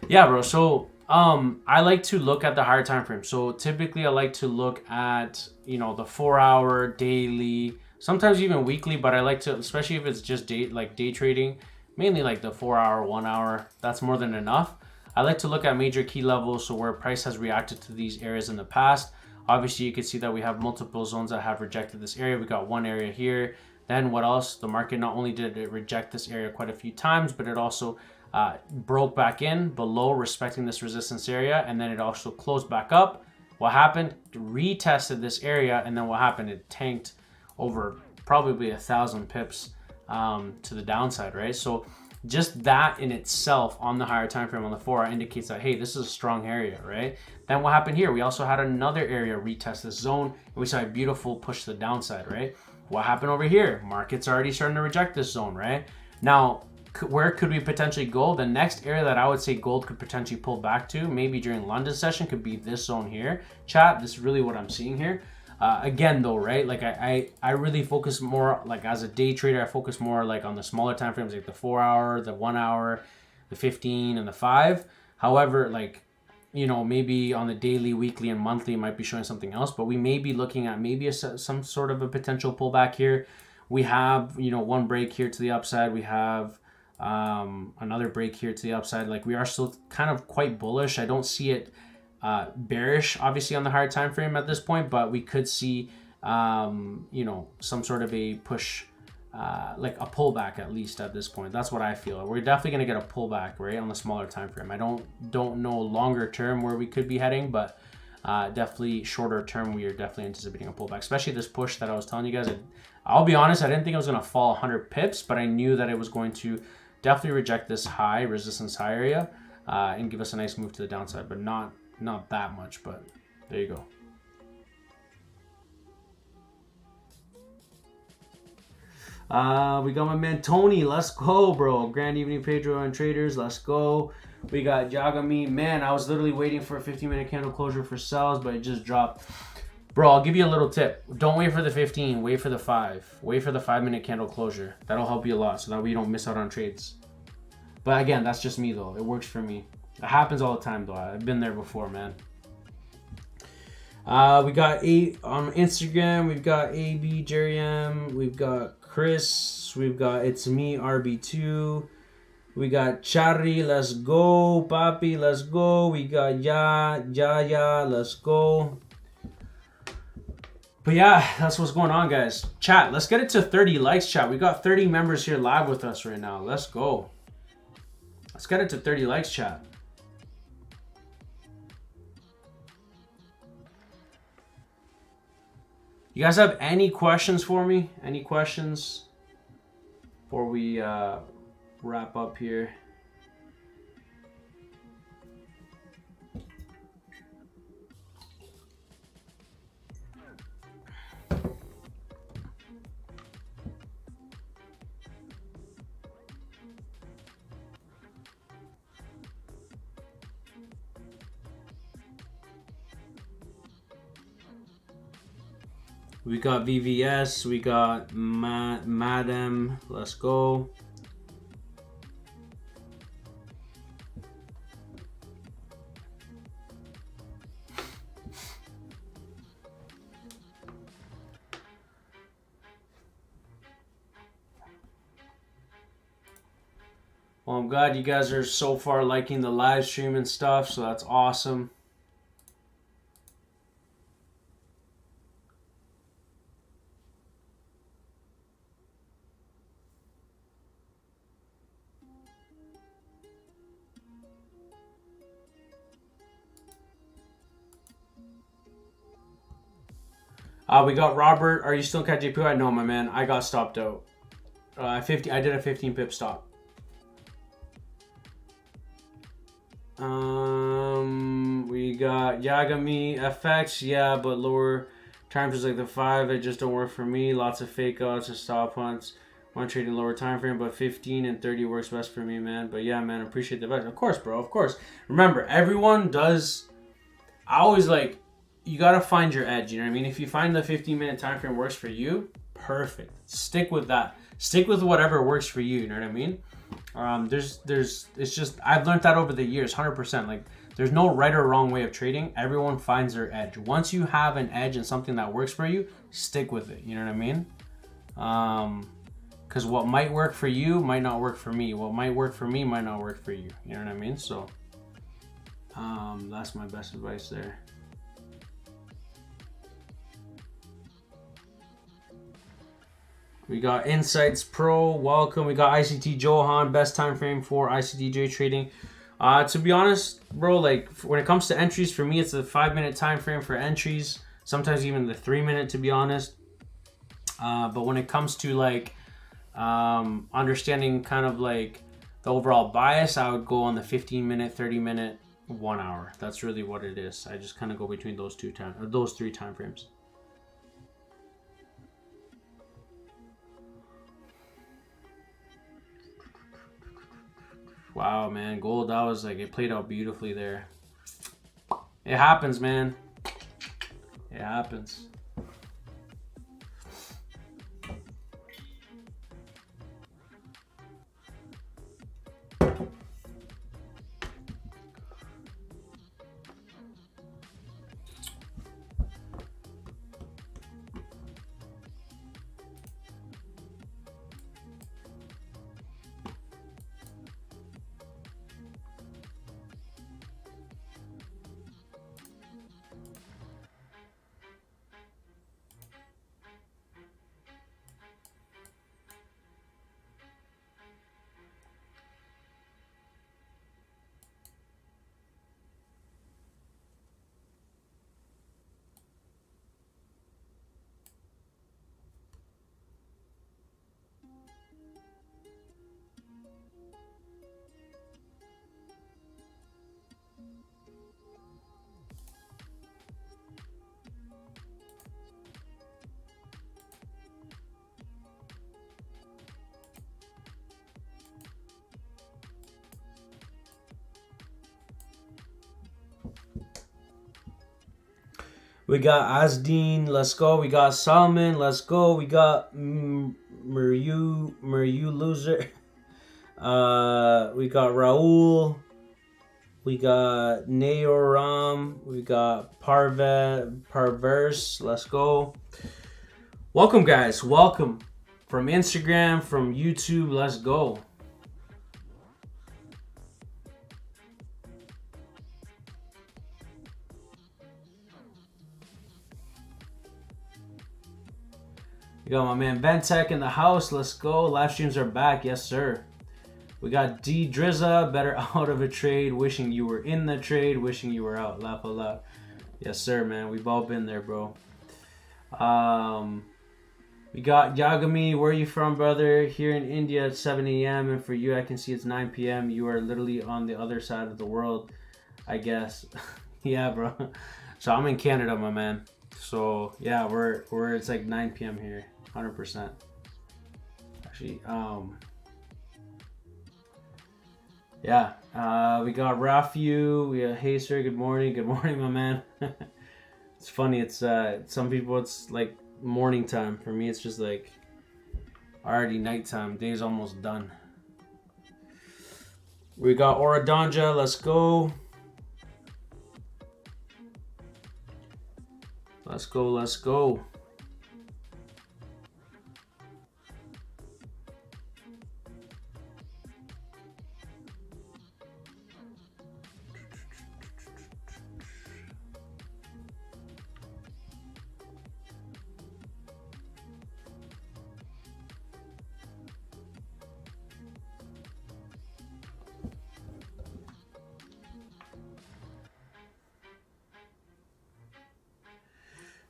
Yeah, bro. So I like to look at the higher time frame. So typically I like to look at, you know, the 4-hour, daily, sometimes even weekly, but I like to, especially if it's just day trading, mainly like the 4-hour, 1 hour, that's more than enough. I like to look at major key levels, so where price has reacted to these areas in the past. Obviously you can see that we have multiple zones that have rejected this area. We got one area here. Then what else? The market not only did it reject this area quite a few times, but it also broke back in below, respecting this resistance area, and then it also closed back up. What happened? Retested this area, and then what happened? It tanked over probably 1,000 pips to the downside, right? So just that in itself on the higher time frame on the 4 hour indicates that, hey, this is a strong area, right? Then what happened here? We also had another area retest this zone, and we saw a beautiful push to the downside, right? What happened over here? Market's already starting to reject this zone, right? Now, where could we potentially go? The next area that I would say gold could potentially pull back to, maybe during London session, could be this zone here. Chat, this is really what I'm seeing here. Again, though, right? Like I really focus more, like as a day trader, I focus more like on the smaller time frames, like the 4 hour, the 1 hour, the 15, and the 5. However, like, you know, maybe on the daily, weekly, and monthly, it might be showing something else, but we may be looking at maybe some sort of a potential pullback here. We have, you know, one break here to the upside. We have another break here to the upside. Like, we are still kind of quite bullish. I don't see it bearish, obviously, on the higher time frame at this point, but we could see, you know, some sort of a push, like a pullback at least at this point. That's what I feel. We're definitely going to get a pullback, right, on the smaller time frame. I don't know longer term where we could be heading, but definitely shorter term, we are definitely anticipating a pullback, especially this push that I was telling you guys. I'll be honest, I didn't think it was going to fall 100 pips, but I knew that it was going to definitely reject this high resistance high area and give us a nice move to the downside, but not that much. But there you go. We got my man Tony. Let's go, bro. Grand evening, Pedro and traders. Let's go. We got Jagami. Man, I was literally waiting for a 15-minute candle closure for sells, but it just dropped. Bro, I'll give you a little tip. Don't wait for the 15. Wait for the 5. Wait for the 5-minute candle closure. That'll help you a lot so that way you don't miss out on trades. But again, that's just me, though. It works for me. It happens all the time, though. I've been there before, man. We got on Instagram. We've got AB, Jerry M. We've got Chris. We've got It's Me, RB2. We got Charry. Let's go. Papi, let's go. We got Ya. Let's go. But yeah, that's what's going on, guys. Chat, let's get it to 30 likes, chat. We got 30 members here live with us right now. Let's go. Let's get it to 30 likes, chat. You guys have any questions for me? Any questions before we wrap up here? We got VVS, we got Madam, let's go. Well, I'm glad you guys are so far liking the live stream and stuff, so that's awesome. We got Robert. Are you still in CAD JPY? No, my man. I got stopped out. I did a 15 pip stop. We got Yagami FX. Yeah, but lower times is like the 5. It just don't work for me. Lots of fake outs and stop hunts. One trading lower time frame, but 15 and 30 works best for me, man. But yeah, man, appreciate the advice. Of course, bro. Of course. Remember, everyone does. I always like. You gotta find your edge. You know what I mean? If you find the 15-minute time frame works for you, perfect. Stick with that. Stick with whatever works for you. You know what I mean? It's just I've learned that over the years, 100%. Like there's no right or wrong way of trading. Everyone finds their edge. Once you have an edge in something that works for you, stick with it. You know what I mean? Because what might work for you might not work for me. What might work for me might not work for you. You know what I mean? So that's my best advice there. We got Insights Pro, welcome. We got ICT Johan, best time frame for ICTJ trading. To be honest, bro, like when it comes to entries, for me, it's a 5-minute time frame for entries. Sometimes even the 3-minute, to be honest. But when it comes to like understanding kind of like the overall bias, I would go on the 15-minute, 30-minute, 1 hour. That's really what it is. I just kind of go between those three time frames. Wow, man, gold, that was like, it played out beautifully there. It happens, man. It happens. We got Asdeen, let's go. We got Salman, let's go. We got Muriu Loser. We got Raul. We got Naoram. We got Parverse, let's go. Welcome, guys. Welcome. From Instagram, from YouTube, let's go. We got my man Ventec in the house. Let's go. Live streams are back. Yes, sir. We got D Drizza. Better out of a trade. Wishing you were in the trade. Wishing you were out. Laugh a lot. Yes, sir, man. We've all been there, bro. We got Yagami. Where are you from, brother? Here in India at 7 a.m. And for you, I can see it's 9 p.m. You are literally on the other side of the world, I guess. Yeah, bro. So I'm in Canada, my man. So yeah, we're it's like 9 p.m. here. 100%. Actually, yeah. We got Rafu. We got Hey sir, good morning. Good morning, my man. It's funny. It's some people it's like morning time. For me, it's just like already nighttime. Day's almost done. We got Oradanja. Let's go. Let's go. Let's go.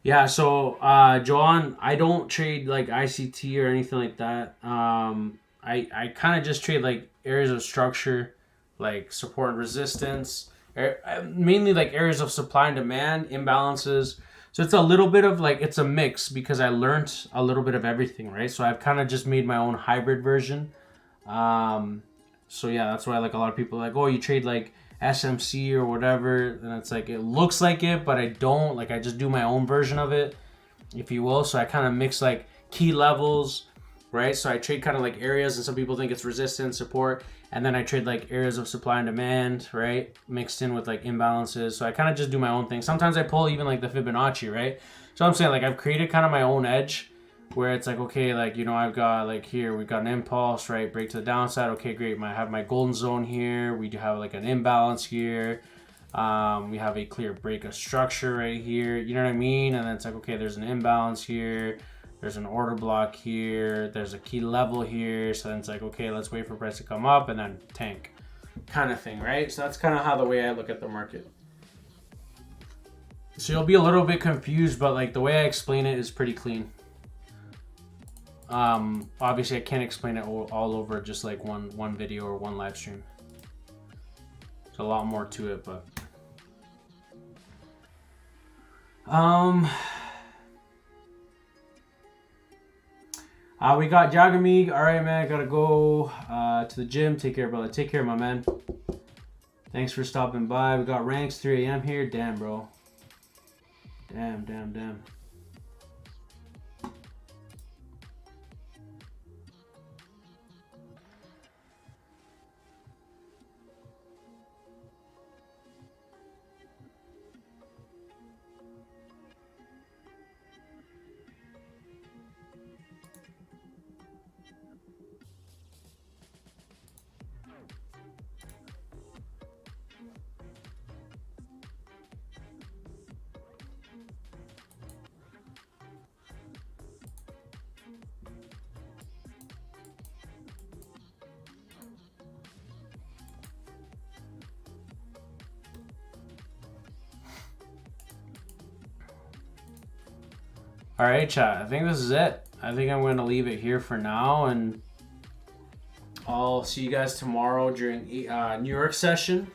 Yeah, so Joanne, I don't trade like ICT or anything like that. I kind of just trade like areas of structure, like support and resistance, mainly like areas of supply and demand, imbalances. So it's a little bit of like it's a mix because I learned a little bit of everything, right? So I've kind of just made my own hybrid version. Um, so yeah, that's why like a lot of people are like, oh, you trade like SMC or whatever, and it's like it looks like it, but I don't. Like I just do my own version of it, if you will. So I kind of mix like key levels, right? So I trade kind of like areas, and some people think it's resistance, support, and then I trade like areas of supply and demand, right? Mixed in with like imbalances. So I kind of just do my own thing. Sometimes I pull even like the Fibonacci, right? So I'm saying like I've created kind of my own edge where it's like, okay, like, you know, I've got like here, we've got an impulse, right? Break to the downside. Okay, great. I have my golden zone here. We do have like an imbalance here. We have a clear break of structure right here. You know what I mean? And then it's like, okay, there's an imbalance here. There's an order block here. There's a key level here. So then it's like, okay, let's wait for price to come up and then tank kind of thing, right? So that's kind of how the way I look at the market. So you'll be a little bit confused, but like the way I explain it is pretty clean. Obviously I can't explain it all over just like one video or one live stream. There's a lot more to it, but we got Jagamig. All right, man, gotta go to the gym. Take care, brother. Take care, my man. Thanks for stopping by. We got ranks 3 a.m. here. Damn, bro. Damn. All right, chat. I think this is it. I think I'm going to leave it here for now, and I'll see you guys tomorrow during New York session.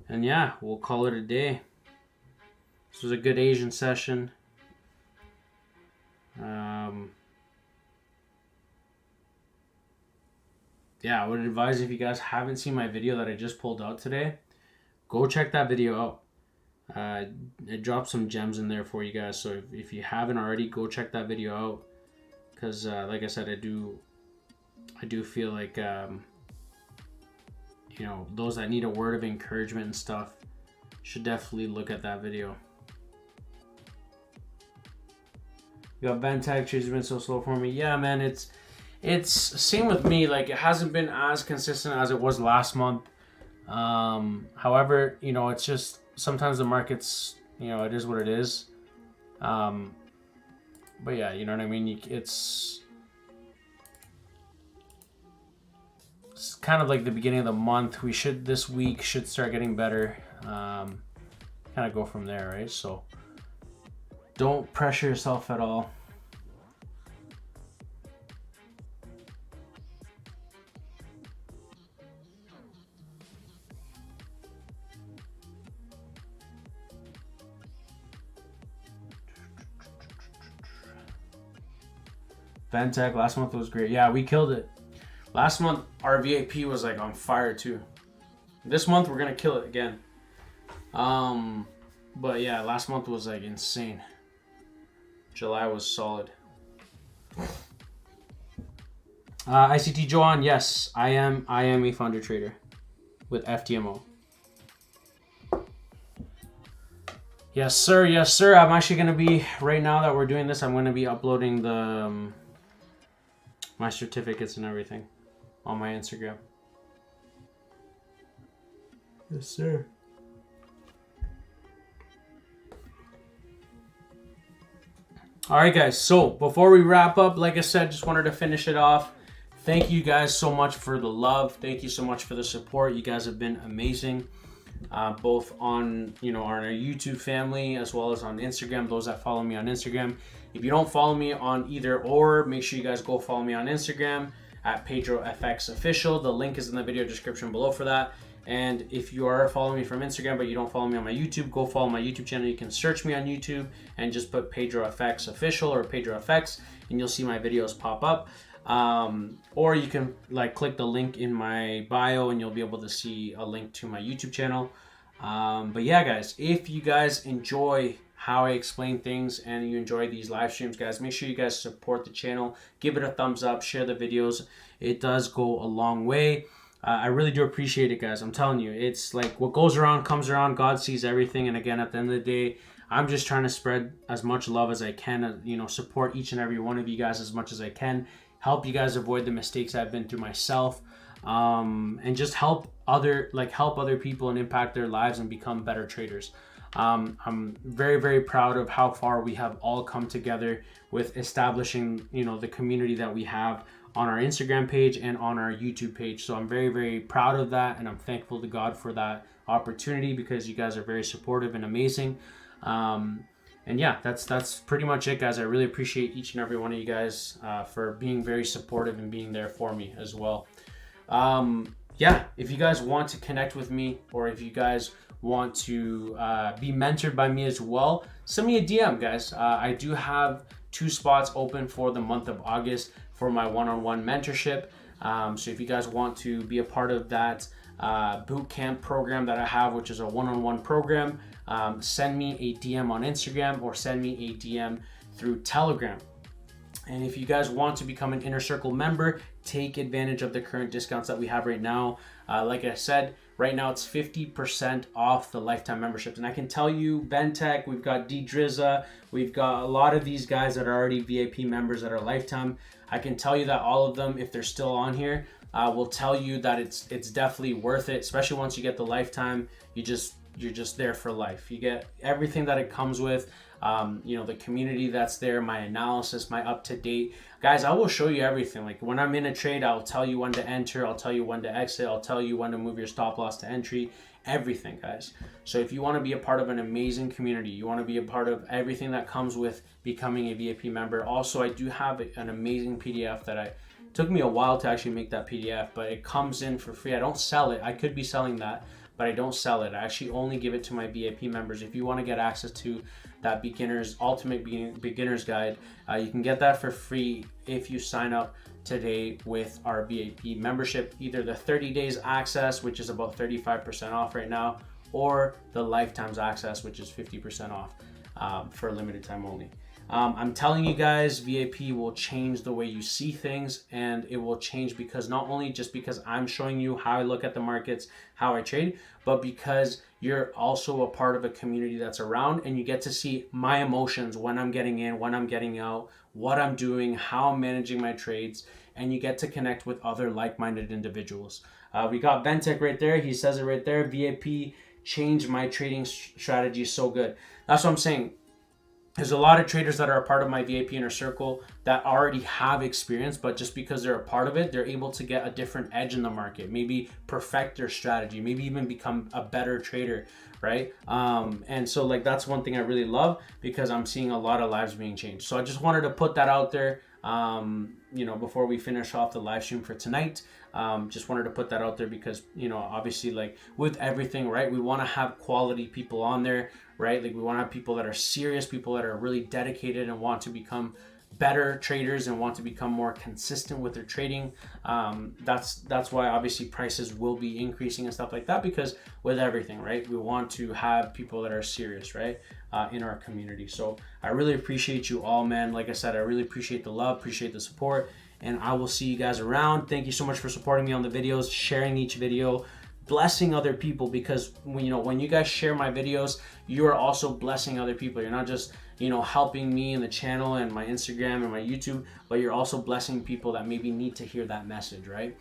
And yeah, we'll call it a day. This was a good Asian session. Yeah, I would advise if you guys haven't seen my video that I just pulled out today, go check that video out. I dropped some gems in there for you guys, so if you haven't already, go check that video out, because like I said, I do feel like you know, those that need a word of encouragement and stuff should definitely look at that video. You got Ventec, trades have been so slow for me. Yeah, man, it's same with me. Like, it hasn't been as consistent as it was last month. However, you know, it's just sometimes the market's, you know, it is what it is. But yeah, you know what I mean? It's kind of like the beginning of the month. This week should start getting better. Kind of go from there, right? So don't pressure yourself at all. Ventec last month was great. Yeah, we killed it. Last month our VAP was like on fire too. This month we're gonna kill it again. But yeah, last month was like insane. July was solid. ICT Joan, yes, I am a founder trader with Ftmo. Yes, sir. Yes, sir. I'm actually gonna be, right now that we're doing this, I'm gonna be uploading the my certificates and everything on my Instagram. Yes, sir. All right, guys. So before we wrap up, like I said, just wanted to finish it off. Thank you guys so much for the love. Thank you so much for the support. You guys have been amazing. both on, on our YouTube family as well as on Instagram, those that follow me on Instagram. If you don't follow me on either or, make sure you guys go follow me on Instagram at pedrofxofficial. The link is in the video description below for that. And if you are following me from Instagram but you don't follow me on my YouTube, go follow my YouTube channel. You can search me on YouTube and just put pedrofxofficial or pedrofx, and you'll see my videos pop up. Or you can click the link in my bio and you'll be able to see a link to my YouTube channel. But yeah, guys, if you guys enjoy how I explain things and you enjoy these live streams, guys, make sure you guys support the channel, give it a thumbs up, share the videos. It does go a long way. I really do appreciate it, guys. I'm telling you, it's like what goes around comes around. God sees everything. And again, at the end of the day, I'm just trying to spread as much love as I can, support each and every one of you guys as much as I can, help you guys avoid the mistakes I've been through myself, and just help other people and impact their lives and become better traders. I'm very, very proud of how far we have all come together with establishing, the community that we have on our Instagram page and on our YouTube page. So I'm very, very proud of that, and I'm thankful to God for that opportunity because you guys are very supportive and amazing. And yeah, that's pretty much it, guys. I really appreciate each and every one of you guys for being very supportive and being there for me as well. Yeah, if you guys want to connect with me, or if you guys want to be mentored by me as well, send me a DM, guys. I do have 2 spots open for the month of August for my one-on-one mentorship. So if you guys want to be a part of that boot camp program that I have, which is a one-on-one program, send me a DM on Instagram or send me a DM through Telegram. And if you guys want to become an Inner Circle member, take advantage of the current discounts that we have right now. Like I said, right now it's 50% off the lifetime memberships. And I can tell you, Bentech, we've got D Drizza, we've got a lot of these guys that are already VIP members that are lifetime. I can tell you that all of them, if they're still on here, will tell you that it's definitely worth it, especially once you get the lifetime. You're just there for life. You get everything that it comes with. The community that's there, my analysis, my up-to-date. Guys, I will show you everything. Like when I'm in a trade, I'll tell you when to enter, I'll tell you when to exit, I'll tell you when to move your stop loss to entry, everything, guys. So if you want to be a part of an amazing community, you want to be a part of everything that comes with becoming a VIP member. Also, I do have an amazing PDF that took me a while to actually make that PDF, but it comes in for free. I don't sell it. I could be selling that, but I don't sell it. I actually only give it to my VIP members. If you want to get access to that ultimate beginner's guide, you can get that for free if you sign up today with our VIP membership, either the 30 days access, which is about 35% off right now, or the lifetime's access, which is 50% off for a limited time only. I'm telling you guys, VIP will change the way you see things, and it will change because not only just because I'm showing you how I look at the markets, how I trade, but because you're also a part of a community that's around, and you get to see my emotions when I'm getting in, when I'm getting out, what I'm doing, how I'm managing my trades, and you get to connect with other like-minded individuals. We got Bentech right there. He says it right there. VIP changed my trading strategy so good. That's what I'm saying. There's a lot of traders that are a part of my VIP Inner Circle that already have experience, but just because they're a part of it, they're able to get a different edge in the market, maybe perfect their strategy, maybe even become a better trader, right? And so that's one thing I really love, because I'm seeing a lot of lives being changed. So I just wanted to put that out there, before we finish off the live stream for tonight. Just wanted to put that out there because, obviously with everything, right, we want to have quality people on there, right? We want to have people that are serious, people that are really dedicated and want to become better traders and want to become more consistent with their trading. That's why obviously prices will be increasing and stuff like that, because with everything, right, we want to have people that are serious, right, in our community. So I really appreciate you all, man. Like I said, I really appreciate the love, appreciate the support, and I will see you guys around. Thank you so much for supporting me on the videos, sharing each video, blessing other people, because when you guys share my videos, you are also blessing other people. You're not just helping me in the channel and my Instagram and my YouTube, but you're also blessing people that maybe need to hear that message, right?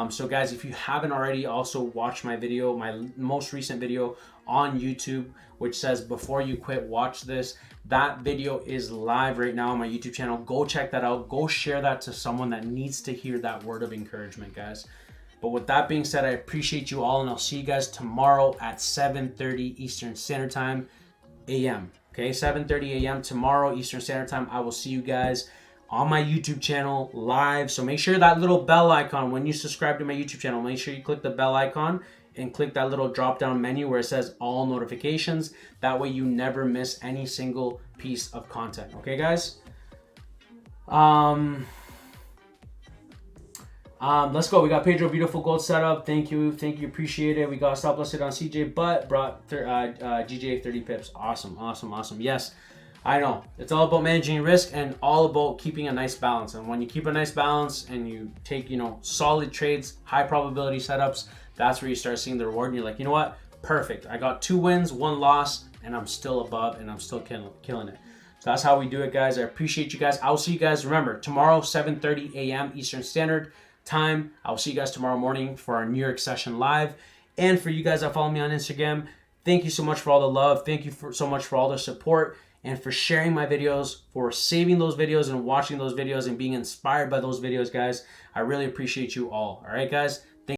So guys, if you haven't already, also watch my video, my most recent video on YouTube, which says "Before you quit, watch this." That video is live right now on my YouTube channel. Go check that out. Go share that to someone that needs to hear that word of encouragement, guys. But with that being said, I appreciate you all, and I'll see you guys tomorrow at 7:30 Eastern Standard Time a.m. Okay, 7:30 a.m. tomorrow Eastern Standard Time. I will see you guys on my YouTube channel live. So make sure that little bell icon, when you subscribe to my YouTube channel, make sure you click the bell icon and click that little drop down menu where it says all notifications. That way you never miss any single piece of content. Okay, guys? Let's go. We got Pedro, beautiful gold setup. Thank you, appreciate it. We got stop loss hit on CJ, but brought GJ 30 pips. Awesome. Yes, I know. It's all about managing risk and all about keeping a nice balance. And when you keep a nice balance and you take, solid trades, high probability setups, that's where you start seeing the reward. And you're like, you know what? Perfect. I got 2 wins, 1 loss, and I'm still above, and I'm still killing it. So that's how we do it, guys. I appreciate you guys. I'll see you guys. Remember, tomorrow, 7:30 a.m. Eastern Standard Time. I'll see you guys tomorrow morning for our New York session live. And for you guys that follow me on Instagram, thank you so much for all the love. Thank you so much for all the support and for sharing my videos, for saving those videos and watching those videos and being inspired by those videos, guys. I really appreciate you all. All right, guys.